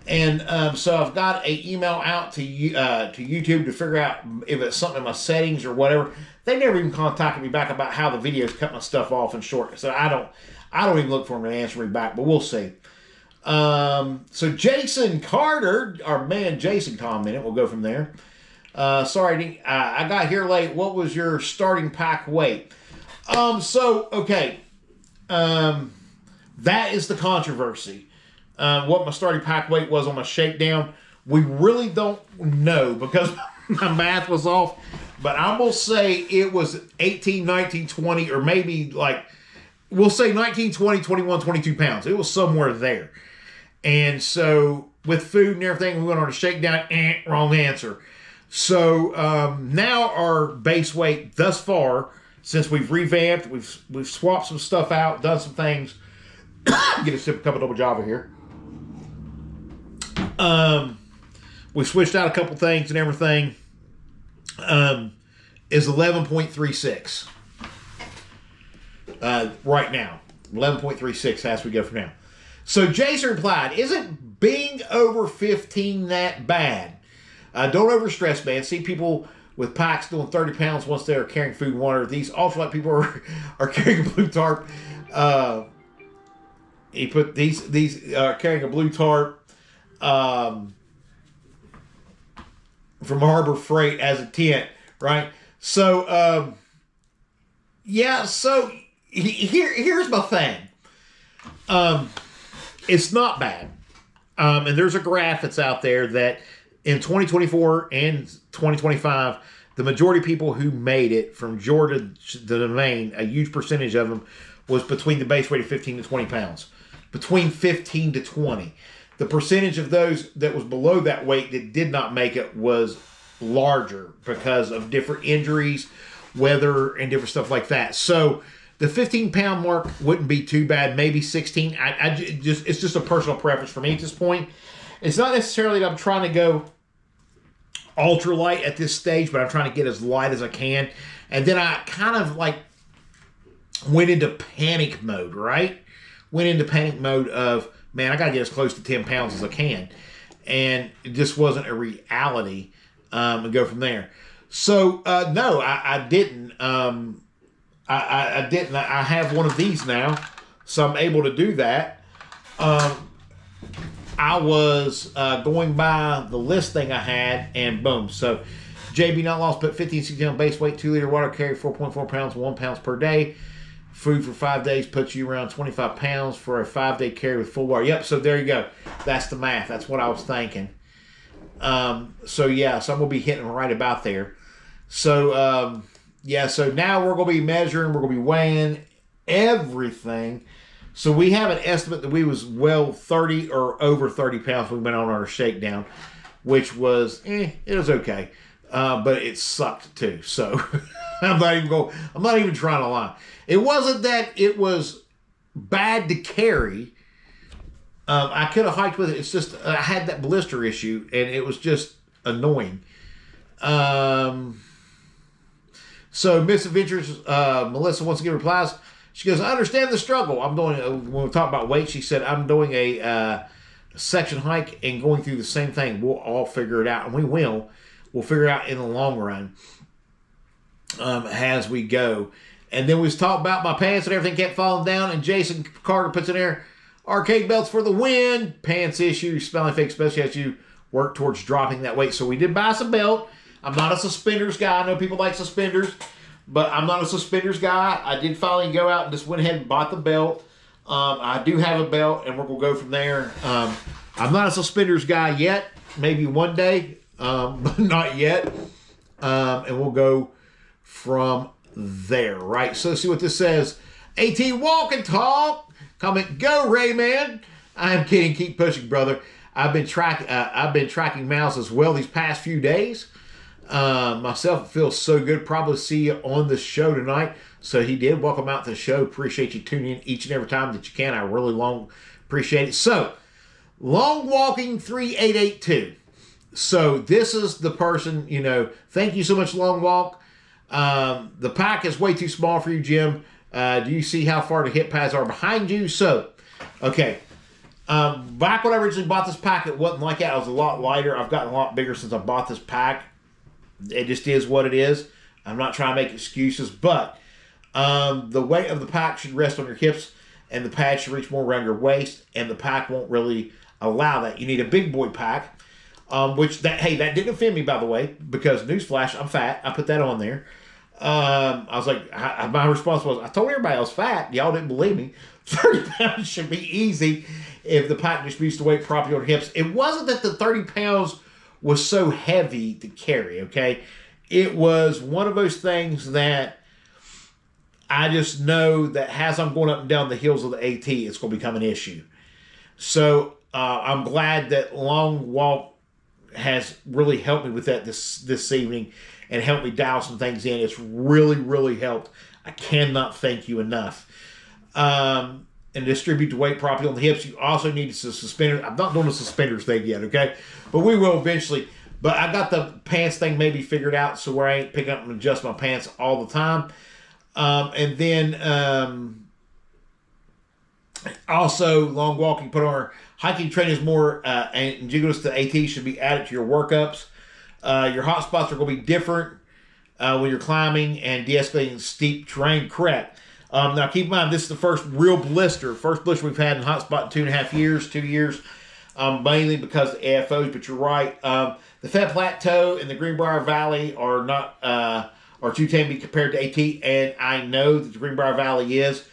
And so I've got an email out to YouTube to figure out if it's something in my settings or whatever. They never even contacted me back about how the videos cut my stuff off and short. So I don't even look for them to answer me back, but we'll see. So Jason Carter, our man Jason, commented. We'll go from there. Sorry, I got here late. What was your starting pack weight? Okay. That is the controversy. What my starting pack weight was on my shakedown. We really don't know because my math was off. but I'm going to say it was 18, 19, 20, or maybe like, we'll say 19, 20, 21, 22 pounds. It was somewhere there. And so with food and everything, we went on a shakedown. Wrong answer. So now our base weight thus far, since we've revamped, we've swapped some stuff out, done some things. Get a sip of cup of double Java here. We switched out a couple things and everything. Is 11.36 right now. 11.36 as we go from now. So Jason replied, isn't being over 15 that bad? Don't overstress, man. See people with packs doing 30 pounds once they're carrying food and water. These ultralight people are carrying a blue tarp. He put these are carrying a blue tarp from Harbor Freight as a tent, right? So, yeah, so here's my thing. It's not bad. And there's a graph that's out there that in 2024 and 2025, the majority of people who made it from Georgia to Maine, a huge percentage of them was between the base weight of 15 to 20 pounds. Between 15 to 20. The percentage of those that was below that weight that did not make it was larger because of different injuries, weather, and different stuff like that. So the 15-pound mark wouldn't be too bad. Maybe 16. It's just a personal preference for me at this point. It's not necessarily that I'm trying to go ultra light at this stage, but I'm trying to get as light as I can. And then I kind of like went into panic mode, right? Went into panic mode of, man, I got to get as close to 10 pounds as I can. And it just wasn't a reality and go from there. So, no, I didn't. I didn't. I have one of these now, so I'm able to do that. I was going by the list thing I had, and boom. So, JB Not Lost put 15, 16 pound base weight, 2 liter water, carry 4.4 pounds, 1 pound per day. Food for 5 days puts you around 25 pounds for a 5-day carry with full water. Yep, so there you go. That's the math. That's what I was thinking. So, yeah, so I'm going to be hitting right about there. So, yeah, so now we're going to be measuring. We're going to be weighing everything. So we have an estimate that we was well 30 or over 30 pounds when we went on our shakedown, which was, it was okay. But it sucked too. So I'm not even trying to lie. It wasn't that it was bad to carry. I could have hiked with it. It's just I had that blister issue, and it was just annoying. So Miss Adventures, Melissa once again replies. She goes, I understand the struggle. I'm doing, when we talk about weight, she said, I'm doing a section hike and going through the same thing. We'll all figure it out, and we will. We'll figure it out in the long run as we go. And then we was talking about my pants and everything kept falling down, and Jason Carter puts in there, arcade belts for the win. Pants issue, spelling fake, especially as you work towards dropping that weight. So we did buy some belt. I'm not a suspenders guy. I know people like suspenders, but I'm not a suspenders guy. I did finally go out and just went ahead and bought the belt. I do have a belt, and we're going to go from there. I'm not a suspenders guy yet. Maybe one day, but not yet. And we'll go from there, right? So let's see what this says. AT walk and talk. Comment, go Rayman. I'm kidding. Keep pushing, brother. I've been tracking Mouse as well these past few days. Myself, it feels so good. Probably see you on the show tonight. So he did. Welcome out to the show. Appreciate you tuning in each and every time that you can. I really appreciate it. So, Long Walking 3882. So this is the person, thank you so much, Long Walk. The pack is way too small for you, Jim. Do you see how far the hip pads are behind you? So, okay. Back when I originally bought this pack, it wasn't like that. I was a lot lighter. I've gotten a lot bigger since I bought this pack. It just is what it is. I'm not trying to make excuses, but the weight of the pack should rest on your hips, and the pad should reach more around your waist, and the pack won't really allow that. You need a big boy pack, that didn't offend me, by the way, because newsflash, I'm fat. I put that on there. I was like, my response was, I told everybody I was fat. Y'all didn't believe me. 30 pounds should be easy if the pack distributes the weight properly on your hips. It wasn't that the 30 pounds was so heavy to carry, okay? it was one of those things that I just know that as I'm going up and down the hills of the AT, it's going to become an issue. So I'm glad that Long Walk has really helped me with that this evening and helped me dial some things in. It's really, really helped. I cannot thank you enough. And distribute the weight properly on the hips. You also need some suspenders. I'm not doing the suspenders thing yet, okay? But we will eventually. But I got the pants thing maybe figured out so where I ain't picking up and adjust my pants all the time. And then also long walking, put on our hiking training is more indigenous to AT, should be added to your workups. Your hot spots are going to be different when you're climbing and de-escalating steep terrain, correct. Now keep in mind, this is the first real blister, we've had in hot spot in 2.5 years, 2 years, mainly because of the AFOs, but you're right. The Fed Plateau and the Greenbrier Valley are not are too tame to be compared to AT, and I know that the Greenbrier Valley is,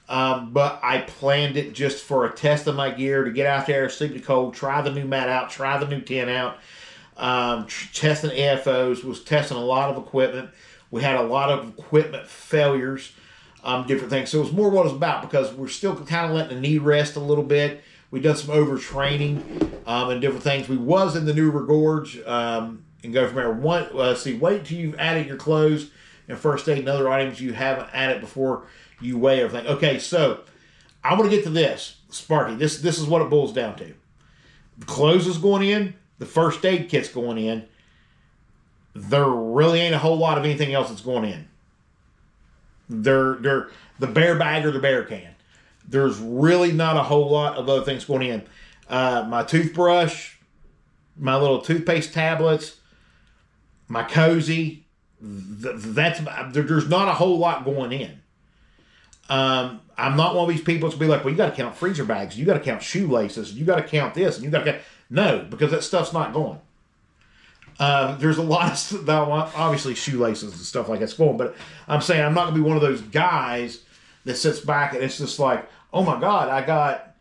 but I planned it just for a test of my gear to get out there, sleep in the cold, try the new mat out, try the new tent out, testing AFOs, was testing a lot of equipment. We had a lot of equipment failures, different things. So it was more what it was about because we're still kind of letting the knee rest a little bit. We've done some overtraining and different things. We was in the Newber Gorge and go from there. Wait till you've added your clothes and first aid and other items you haven't added before you weigh everything. Okay, so I want to get to this, Sparky. This is what it boils down to. The clothes is going in. The first aid kit's going in. There really ain't a whole lot of anything else that's going in. They're the bear bag or the bear can. There's really not a whole lot of other things going in. My toothbrush, my little toothpaste tablets, my cozy. There's not a whole lot going in. I'm not one of these people to be like, well, you got to count freezer bags, you got to count shoelaces, you got to count this, and you got to count. No, because that stuff's not going. There's a lot of stuff, obviously shoelaces and stuff like that's going, but I'm saying I'm not going to be one of those guys that sits back and it's just like, oh my God, I got,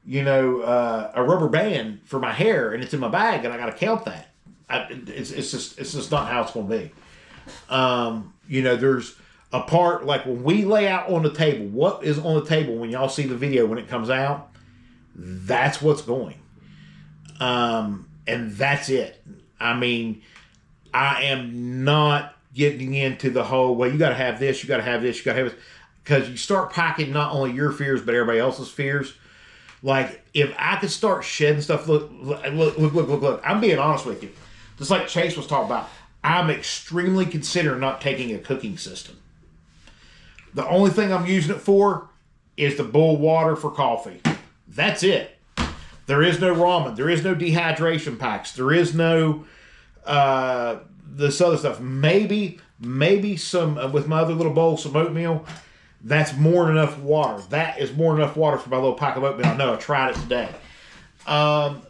a rubber band for my hair and it's in my bag and I got to count that. It's just not how it's going to be. There's a part, like when we lay out on the table, what is on the table when y'all see the video when it comes out, that's what's going. And that's it. I mean, I am not getting into the whole, well, you got to have this, you got to have this, you got to have this. Because you start packing not only your fears, but everybody else's fears. Like, if I could start shedding stuff, look. I'm being honest with you. Just like Chase was talking about, I'm extremely considering not taking a cooking system. The only thing I'm using it for is to boil water for coffee. That's it. There is no ramen. There is no dehydration packs. There is no this other stuff. Maybe some, with my other little bowl, some oatmeal. That's more than enough water. That is more than enough water for my little pack of oatmeal. I know, I tried it today.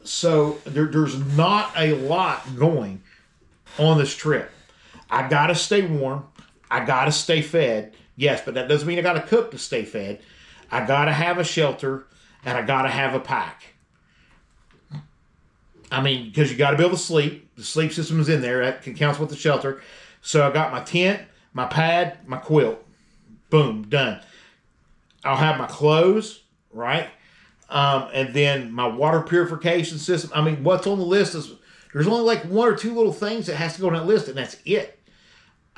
So there's not a lot going on this trip. I got to stay warm. I got to stay fed. Yes, but that doesn't mean I got to cook to stay fed. I got to have a shelter, and I got to have a pack. I mean, because you got to be able to sleep. The sleep system is in there. That counts with the shelter. So I got my tent, my pad, my quilt. Boom, done. I'll have my clothes, right? And then my water purification system. I mean, what's on the list is, there's only like one or two little things that has to go on that list, and that's it.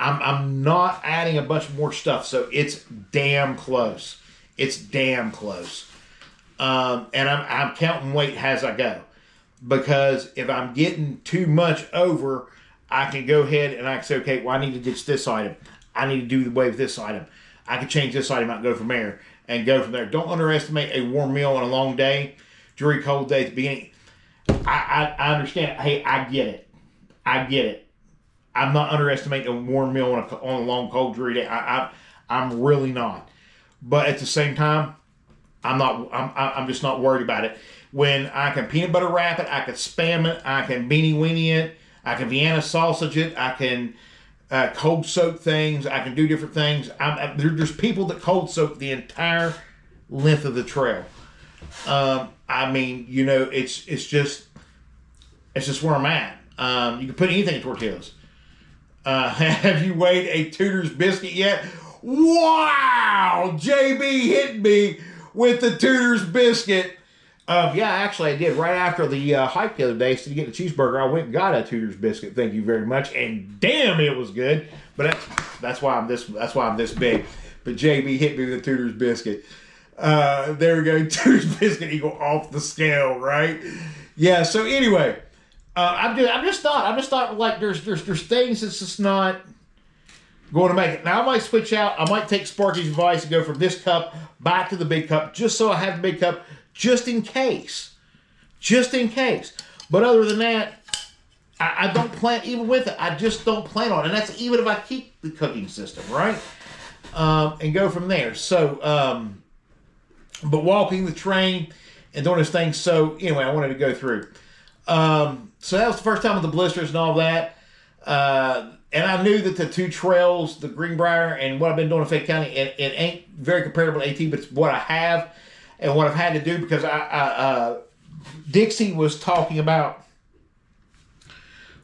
I'm not adding a bunch more stuff, so it's damn close. It's damn close. And I'm counting weight as I go. Because if I'm getting too much over, I can go ahead and I can say, okay, well, I need to ditch this item. I need to do away with this item. I can change this item out and go from there. Don't underestimate a warm meal on a long day, during cold day at the beginning. I understand. Hey, I get it. I'm not underestimating a warm meal on a long, cold, dreary day. I'm really not. But at the same time, I'm just not worried about it. When I can peanut butter wrap it, I can spam it, I can beanie weenie it, I can Vienna sausage it, I can cold soak things, I can do different things. There's people that cold soak the entire length of the trail. I mean, it's just where I'm at. You can put anything in tortillas. Have you weighed a Tudor's biscuit yet? Wow! JB hit me with the Tudor's biscuit. Yeah, actually I did. Right after the hike the other day, instead of getting a cheeseburger, I went and got a Tudor's biscuit. Thank you very much. And damn, it was good. But that's why I'm this big. But JB hit me with a Tudor's biscuit. There we go. Tudor's biscuit equal off the scale, right? Yeah. So anyway, I'm just not like there's things that's just not going to make it. Now I might switch out. I might take Sparky's advice and go from this cup back to the big cup, just so I have the big cup, just in case. But other than that, I don't plan, even with it, I just don't plan on it. And that's even if I keep the cooking system, right? And go from there. So, but walking the train and doing this thing. So anyway, I wanted to go through. So that was the first time with the blisters and all that. And I knew that the two trails, the Greenbrier and what I've been doing in Fayette County, it ain't very comparable to AT, but it's what I have and what I've had to do, because Dixie was talking about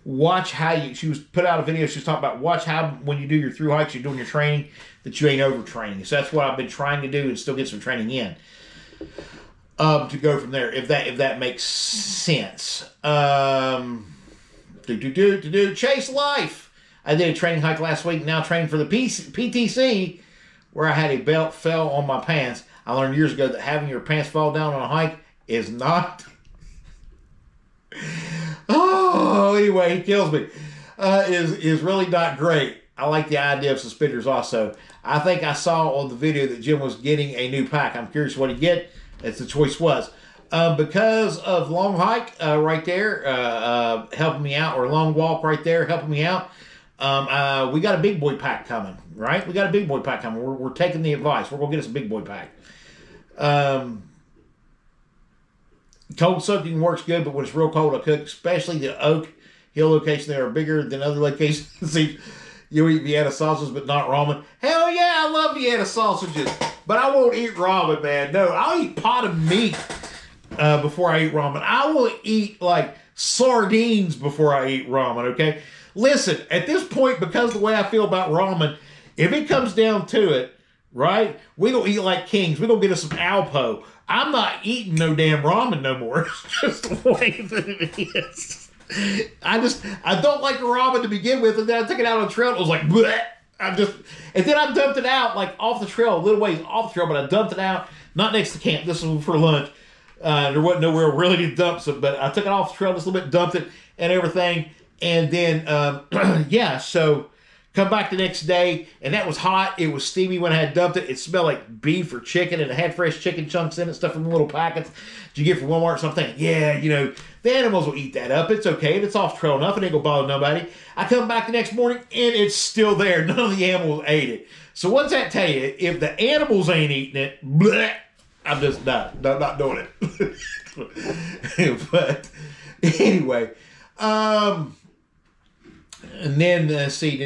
she was put out a video, she was talking about watch how when you do your through hikes, you're doing your training, that you ain't overtraining. So that's what I've been trying to do and still get some training in. To go from there, if that makes sense. Chase life. I did a training hike last week, now training for the PTC, where I had a belt fell on my pants. I learned years ago that having your pants fall down on a hike is not... anyway, he kills me. Is really not great. I like the idea of suspenders also. I think I saw on the video that Jim was getting a new pack. I'm curious what he get, as the choice was. Because of long hike right there helping me out, or long walk right there helping me out, we got a big boy pack coming, right? We got a big boy pack coming. We're taking the advice. We're going to get us a big boy pack. Cold soaking works good, but when it's real cold, I cook, especially the Oak Hill location. They are bigger than other locations. See, you eat Vienna sausages, but not ramen. Hell yeah, I love Vienna sausages, but I won't eat ramen, man. No, I'll eat pot of meat before I eat ramen. I will eat like sardines before I eat ramen, okay? Listen, at this point, because of the way I feel about ramen, if it comes down to it, right, we gonna eat like kings. We gonna get us some Alpo. I'm not eating no damn ramen no more. It's just the way that it is. I don't like the ramen to begin with, and then I took it out on the trail. It was like, bleh. And then I dumped it out like off the trail, a little ways off the trail, but I dumped it out, not next to camp. This was for lunch. There wasn't nowhere really to dump some, but I took it off the trail just a little bit, dumped it and everything. And then, yeah, so come back the next day, and that was hot. It was steamy when I had dumped it. It smelled like beef or chicken, and it had fresh chicken chunks in it, stuff in little packets that you get from Walmart. So I'm thinking, yeah, you know, the animals will eat that up. It's okay. If it's off trail enough, it ain't gonna bother nobody. I come back the next morning, and it's still there. None of the animals ate it. So what's that tell you? If the animals ain't eating it, bleh, I'm just not doing it. But anyway, and then let's see.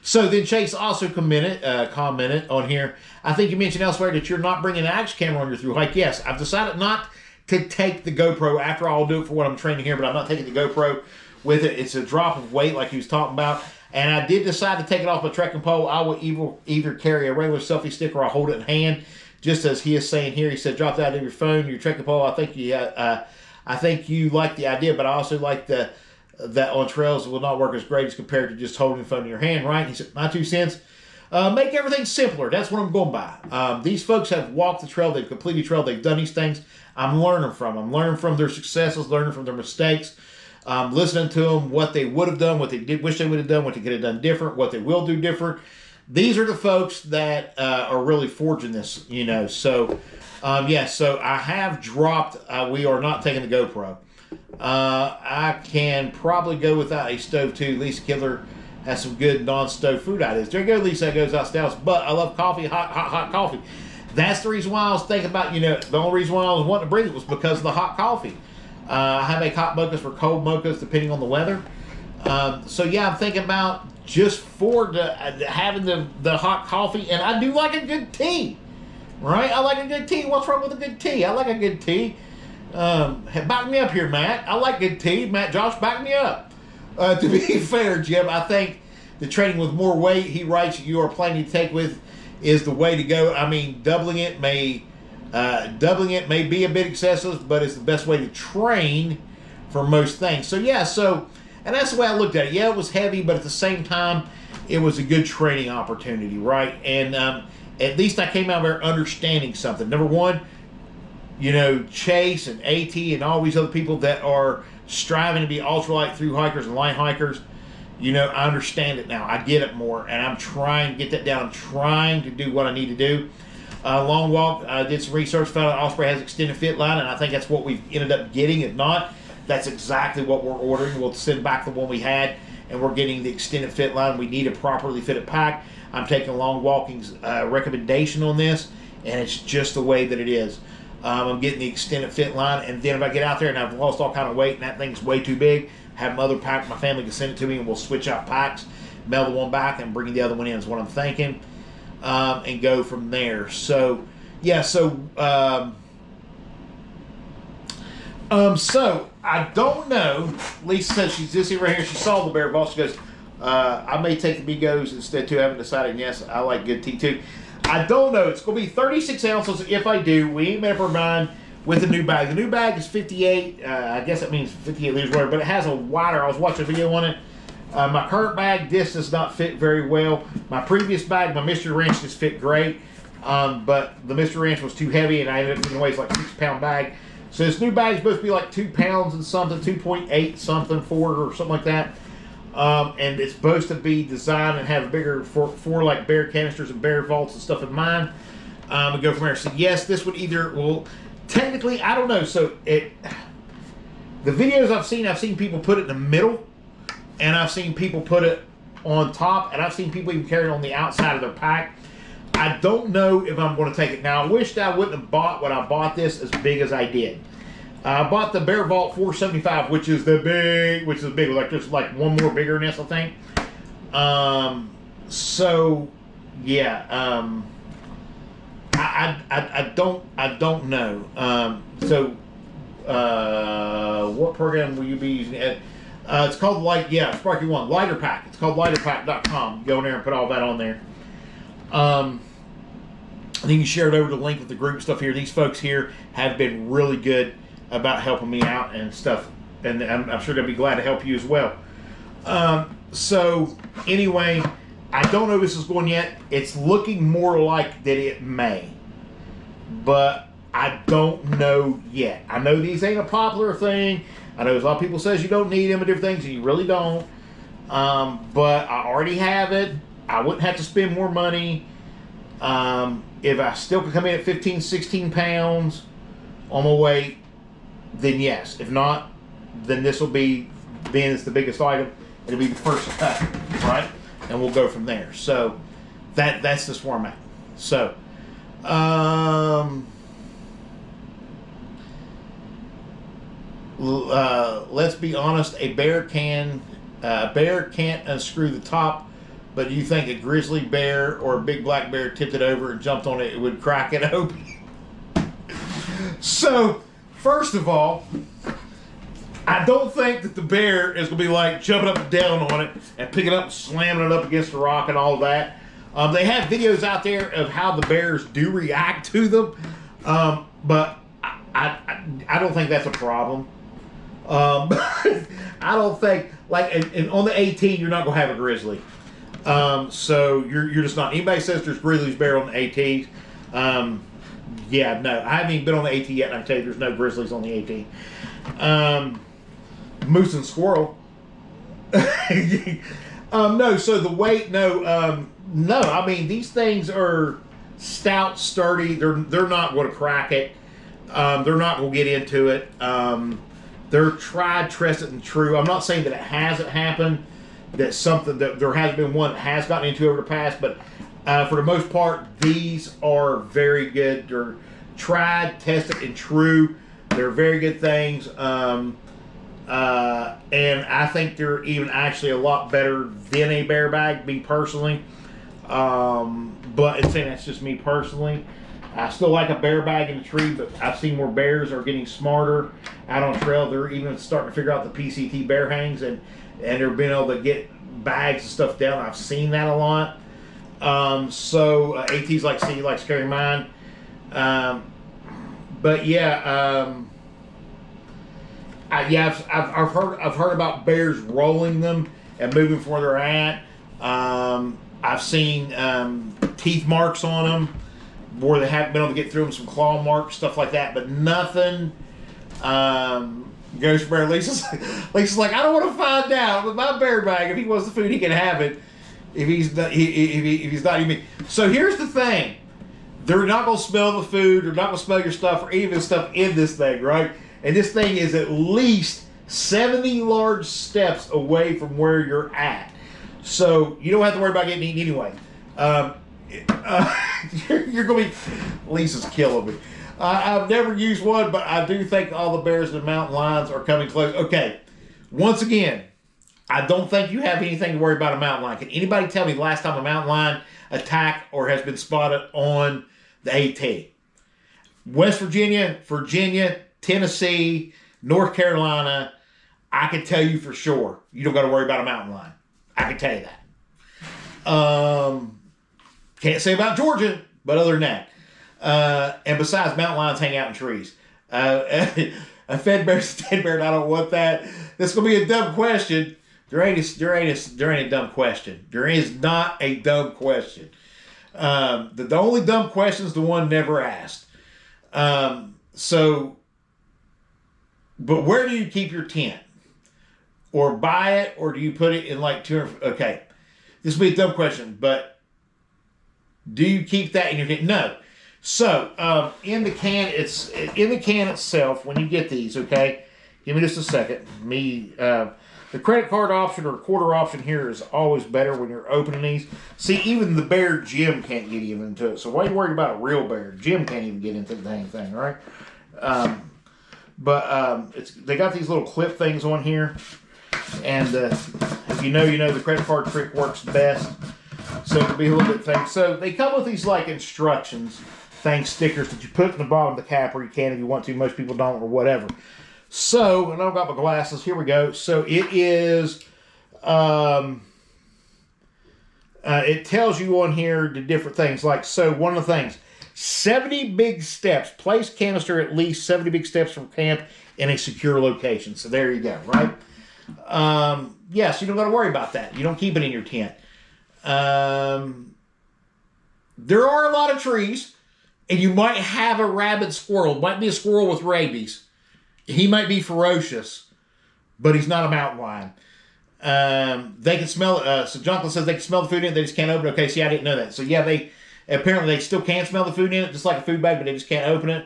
So then Chase also commented on here. I think you mentioned elsewhere that you're not bringing an action camera on your through hike. Yes, I've decided not to take the GoPro. After all, I'll do it for what I'm training here, but I'm not taking the GoPro with it. It's a drop of weight, like he was talking about. And I did decide to take it off my trekking pole. I will either carry a regular selfie stick or I'll hold it in hand, just as he is saying here. He said, drop that in your phone, your trekking pole. I think you like the idea, but I also like that on trails it will not work as great as compared to just holding the phone in your hand, right? He said, my 2 cents. Make everything simpler. That's what I'm going by. These folks have walked the trail. They've completed the trail. They've done these things. I'm learning from them. I'm learning from their successes, learning from their mistakes, listening to them, what they would have done, what they did wish they would have done, what they could have done different, what they will do different. These are the folks that are really forging this, you know. So, yeah, so I have dropped, we are not taking the GoPro. I can probably go without a stove too. Lisa Killer has some good non-stove food ideas. There you go, Lisa. That goes out to Dallas. But I love coffee, hot coffee. That's the reason why I was thinking about, you know, the only reason why I was wanting to bring it was because of the hot coffee. I make hot mochas for cold mochas depending on the weather. So yeah, I'm thinking about just for having the hot coffee, and I do like a good tea, right? I like a good tea. What's wrong with a good tea? I like a good tea. Back me up here, Matt. I like good tea. Matt, Josh, back me up. To be fair, Jim, I think the training with more weight, he writes, you are planning to take with is the way to go. I mean, doubling it may be a bit excessive, but it's the best way to train for most things. So yeah, and that's the way I looked at it. Yeah, it was heavy, but at the same time, it was a good training opportunity, right? And at least I came out there understanding something. Number one, you know, Chase and AT and all these other people that are striving to be ultralight through hikers and light hikers, you know, I understand it now. I get it more, and I'm trying to get that down. I'm trying to do what I need to do. Long walk, I did some research, found out Osprey has extended fit line, and I think that's what we've ended up getting. If not, that's exactly what we're ordering. We'll send back the one we had, and we're getting the extended fit line. We need a properly fitted pack. I'm taking Long Walking's recommendation on this, and it's just the way that it is. I'm getting the extended fit line, and then if I get out there and I've lost all kind of weight and that thing's way too big, have my other pack, my family can send it to me, and we'll switch out packs, mail the one back, and bring the other one in is what I'm thinking, and go from there. So, yeah, so I don't know. Lisa says she's this here right here. She saw the bear vault. She goes, I may take the Migos instead too. I haven't decided. Yes, I like good tea too. I don't know. It's going to be 36 ounces if I do. We ain't made up our mind with the new bag. The new bag is 58. I guess that means 58 liters, whatever, but it has a wider. I was watching a video on it. My current bag, this does not fit very well. My previous bag, my Mystery Ranch, just fit great. But the Mystery Ranch was too heavy, and I ended up giving away it's like a 6-pound bag. So this new bag is supposed to be like 2 pounds and something, 2.8 something, 4 or something like that. And it's supposed to be designed and have bigger for like bear canisters and bear vaults and stuff in mind. We go from there. So yes, this would either, well, technically, I don't know. So the videos I've seen people put it in the middle, and I've seen people put it on top, and I've seen people even carry it on the outside of their pack. I don't know if I'm going to take it. Now, I wish that I wouldn't have bought when I bought this as big as I did. I bought the Bear Vault 475, which is the big, like there's like one more bigger than this, I think. So yeah, I don't know. What program will you be using? It's called Sparky One Lighter Pack. It's called lighterpack.com. Go in there and put all that on there. I think you shared over the link with the group stuff here. These folks here have been really good about helping me out and stuff, and I'm sure they'll be glad to help you as well. So anyway, I don't know if this is going yet. It's looking more like that it may, but I don't know yet. I know these ain't a popular thing. I know there's a lot of people says you don't need them and different things, and you really don't. But I already have it. I wouldn't have to spend more money. If I still could come in at 15, 16 pounds on my weight, then yes. If not, then this will be, being it's the biggest item, it'll be the first cut, right? And we'll go from there. So that's just where I'm at. So, let's be honest. A bear can't unscrew the top, but do you think a grizzly bear or a big black bear tipped it over and jumped on it, it would crack it open? So, first of all, I don't think that the bear is going to be like jumping up and down on it and picking it up and slamming it up against the rock and all that. They have videos out there of how the bears do react to them, but I don't think that's a problem. I don't think, like, and on the 18, you're not going to have a grizzly. So you're just not. Anybody says there's grizzlies bear on the ATs, yeah, no. I haven't even been on the AT yet, and I can tell you there's no grizzlies on the AT. Moose and squirrel. No, so the weight, no. No, I mean, these things are stout, sturdy. They're not going to crack it. They're not going to get into it. They're tried, tested, and true. I'm not saying that it hasn't happened, that something that there has been one that has gotten into over the past, but for the most part, these are very good. They're tried, tested, and true. They're very good things. And I think they're even actually a lot better than a bear bag, me personally. But it's saying that's just me personally. I still like a bear bag in the tree, but I've seen where bears are getting smarter out on trail. They're even starting to figure out the PCT bear hangs, and they're being able to get bags and stuff down. I've seen that a lot. So AT's like C, likes carrying mine. But yeah, I've heard about bears rolling them and moving from where they're at. I've seen teeth marks on them where they haven't been able to get through them, some claw marks, stuff like that, but nothing. Ghost bear. Lisa's like, I don't want to find out, but my bear bag, if he wants the food, he can have it. If he's not, if he's not eating. So here's the thing: they're not gonna smell the food, they're not gonna smell your stuff or even stuff in this thing, right? And this thing is at least 70 large steps away from where you're at, so you don't have to worry about getting eaten anyway. You're gonna be. Lisa's killing me. I've never used one, but I do think all the bears and the mountain lions are coming close. Okay, once again, I don't think you have anything to worry about a mountain lion. Can anybody tell me the last time a mountain lion attacked or has been spotted on the AT? West Virginia, Tennessee, North Carolina, I can tell you for sure you don't got to worry about a mountain lion. I can tell you that. Can't say about Georgia, but other than that. And besides, mountain lions hang out in trees. A fed bear's a dead bear, and I don't want that. This is going to be a dumb question. There ain't a dumb question. There is not a dumb question. The only dumb question is the one never asked. But where do you keep your tent? Or buy it, or do you put it in like 200? Okay, this will be a dumb question, but do you keep that in your tent? No. So in the can itself, when you get these, okay, give me just a second. The credit card option or quarter option here is always better when you're opening these. See, even the bear Jim can't get even into it. So why are you worried about a real bear? Jim can't even get into the dang thing, right? They got these little clip things on here. And if you know, the credit card trick works best. So it could be a little bit thing. So they come with these like instructions, stickers that you put in the bottom of the cap, or you can if you want to. Most people don't, or whatever. So, and I've got my glasses. Here we go. So it is, it tells you on here the different things. Like, so one of the things, 70 big steps. Place canister at least 70 big steps from camp in a secure location. So there you go, right? Yes, you don't got to worry about that. You don't keep it in your tent. There are a lot of trees, and you might have a rabid squirrel. It might be a squirrel with rabies. He might be ferocious, but he's not a mountain lion. They can smell it. So Jonathan says they can smell the food in it. They just can't open it. Okay, see, I didn't know that. So yeah, apparently they still can smell the food in it, just like a food bag, but they just can't open it.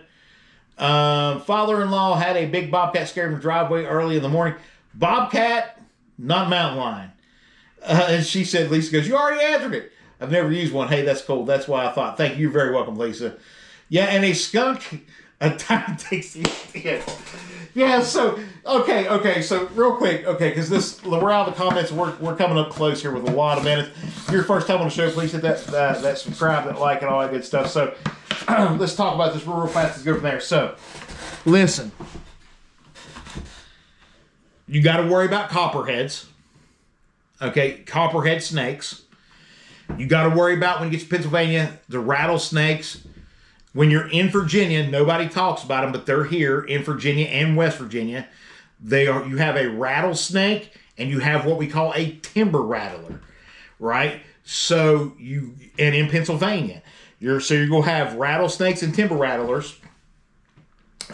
Father-in-law had a big bobcat scare in the driveway early in the morning. Bobcat, not mountain lion. And she said, Lisa goes, you already answered it. I've never used one. Hey, that's cool. That's why I thought. Thank you. You're very welcome, Lisa. Yeah, and a skunk, a time takes you. Yeah, so, okay, so real quick, okay, because we're out of the comments, we're coming up close here with a lot of minutes. If you're your first time on the show, please hit that subscribe, that like, and all that good stuff. So, let's talk about this real fast. Let's go from there. So, listen. You got to worry about copperheads. Okay, copperhead snakes. You got to worry about, when you get to Pennsylvania, the rattlesnakes. When you're in Virginia, nobody talks about them, but they're here in Virginia and West Virginia. You have a rattlesnake, and you have what we call a timber rattler, right? So and in Pennsylvania, you're going to have rattlesnakes and timber rattlers.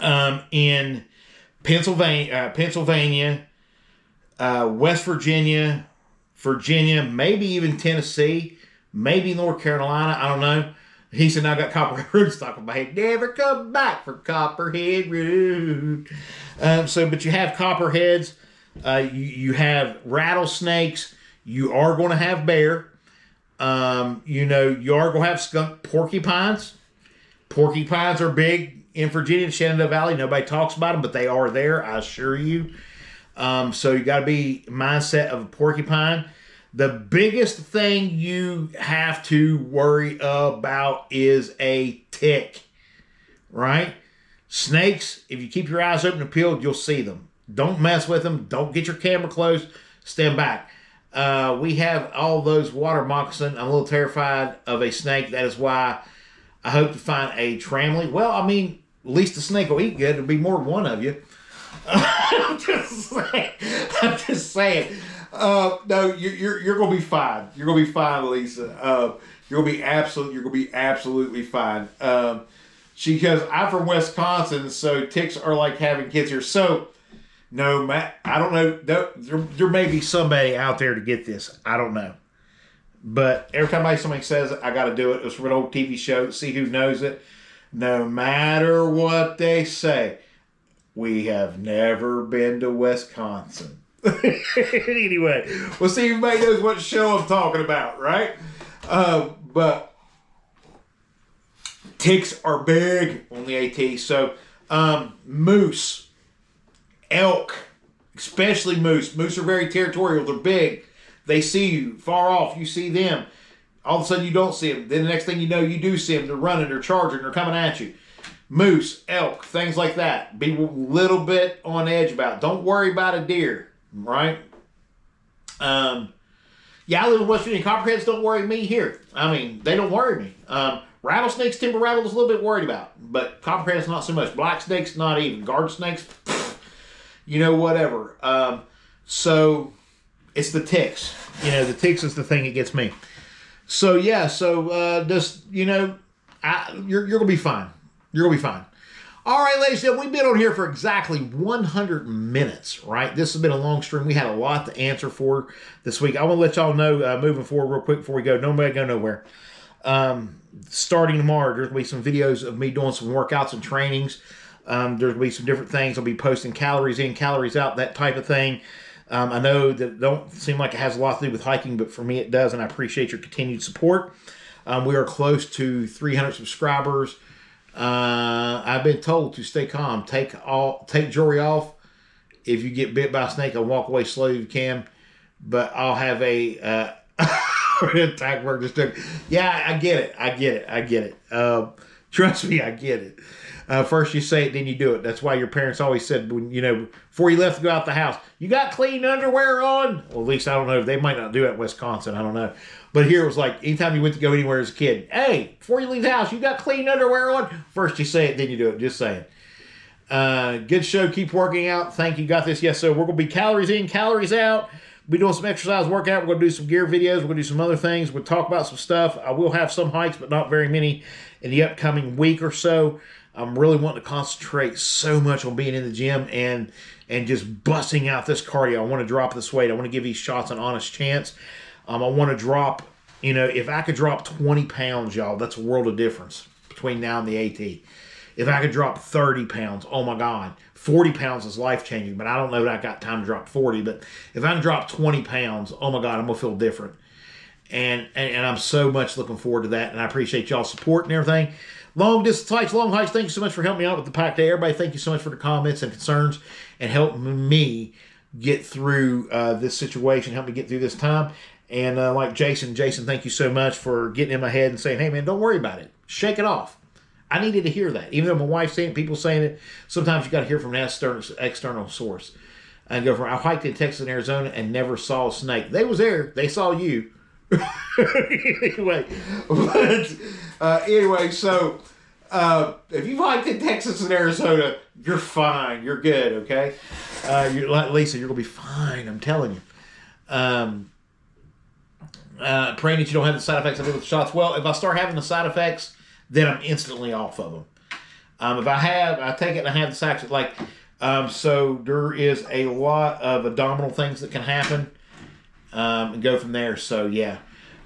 In Pennsylvania, West Virginia, maybe even Tennessee, maybe North Carolina. I don't know. He said, I got Copperhead Road stuck in my head. Never come back from Copperhead Road. But you have copperheads. You have rattlesnakes. You are going to have bear. You are going to have skunk. Porcupines. Porcupines are big in Virginia and Shenandoah Valley. Nobody talks about them, but they are there, I assure you. So you got to be mindset of a porcupine. The biggest thing you have to worry about is a tick, right? Snakes, if you keep your eyes open and peeled, you'll see them. Don't mess with them. Don't get your camera close. Stand back. We have all those water moccasin. I'm a little terrified of a snake. That is why I hope to find a tramley. Well, I mean, at least the snake will eat good. There'll be more than one of you. I'm just saying. No, you're gonna be fine. You're gonna be fine, Lisa. You're gonna be absolutely fine. Because I'm from Wisconsin, so ticks are like having kids here. So, no, Matt, I don't know. There may be somebody out there to get this. I don't know. But every time somebody says it, I got to do it. It's from an old TV show to see who knows it. No matter what they say, we have never been to Wisconsin. Anyway, we'll see if anybody knows what show I'm talking about, right? But ticks are big on the AT. So, moose, elk, especially moose. Moose are very territorial. They're big. They see you far off. You see them. All of a sudden, you don't see them. Then the next thing you know, you do see them. They're running. They're charging. They're coming at you. Moose, elk, things like that. Be a little bit on edge about it. Don't worry about a deer, right? Yeah, I live in West Virginia. Copperheads don't worry me here. I mean, they don't worry me. Rattlesnakes, timber rattle is a little bit worried about. But copperheads, not so much. Black snakes, not even. Garden snakes, you know, whatever. So it's the ticks. You know, the ticks is the thing that gets me. So, yeah, just, you know, you're going to be fine. You're going to be fine. All right, ladies and gentlemen, we've been on here for exactly 100 minutes, right? This has been a long stream. We had a lot to answer for this week. I want to let y'all know, moving forward real quick before we go. Nobody go nowhere. Starting tomorrow, there's going to be some videos of me doing some workouts and trainings. There's going to be some different things. I'll be posting calories in, calories out, that type of thing. I know that it don't seem like it has a lot to do with hiking, but for me it does, and I appreciate your continued support. We are close to 300 subscribers. I've been told to stay calm. Take jewelry off. If you get bit by a snake, I'll walk away slowly if you can. But I'll have a attack work this time. Yeah, I get it. Trust me, I get it. First you say it, then you do it. That's why your parents always said, when before you left to go out the house, you got clean underwear on? Well, at least I don't know. They might not do that in Wisconsin. I don't know. But here it was like, anytime you went to go anywhere as a kid, hey, before you leave the house, you got clean underwear on? First you say it, then you do it. Just saying. Good show. Keep working out. Thank you. Got this. Yes, so we're going to be calories in, calories out. We'll be doing some exercise workout. We're going to do some gear videos. We're going to do some other things. We'll talk about some stuff. I will have some hikes, but not very many in the upcoming week or so. I'm really wanting to concentrate so much on being in the gym and just busting out this cardio. I want to drop this weight. I want to give these shots an honest chance. I want to drop, if I could drop 20 pounds, y'all, that's a world of difference between now and the AT. If I could drop 30 pounds, oh my God. 40 pounds is life-changing, but I don't know that I got time to drop 40. But if I can drop 20 pounds, oh my God, I'm going to feel different. And I'm so much looking forward to that, and I appreciate y'all's support and everything. Long distance hikes, long hikes, thank you so much for helping me out with the pack day. Everybody, thank you so much for the comments and concerns and helping me get through this situation, help me get through this time. And like Jason, thank you so much for getting in my head and saying, hey, man, don't worry about it. Shake it off. I needed to hear that. Even though my wife's saying it, people saying it, sometimes you got to hear from an external source. And go from, I hiked in Texas and Arizona and never saw a snake. They was there. They saw you. Anyway, so if you've hiked in Texas and Arizona, you're fine. You're good, okay? You're like Lisa, you're going to be fine. I'm telling you. Praying that you don't have the side effects I did with the shots. Well, if I start having the side effects, then I'm instantly off of them. If I take it and I have the side effects, so there is a lot of abdominal things that can happen. And go from there. So, yeah.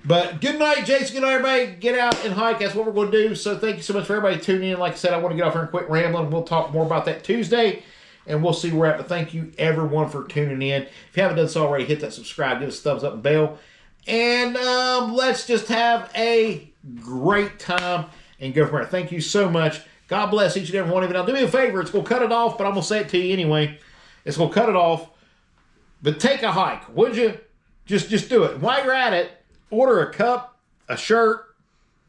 But good night, Jason. Good night, everybody. Get out and hike. That's what we're going to do. So, thank you so much for everybody tuning in. Like I said, I want to get off here and quit rambling. We'll talk more about that Tuesday, and we'll see where we're at. But thank you, everyone, for tuning in. If you haven't done so already, hit that subscribe, give us a thumbs up and bell. And let's just have a great time and go from there. Thank you so much. God bless each and every one of you. Now, do me a favor. It's going to cut it off, but I'm going to say it to you anyway. It's going to cut it off. But take a hike, would you? Just do it. While you're at it, order a cup, a shirt,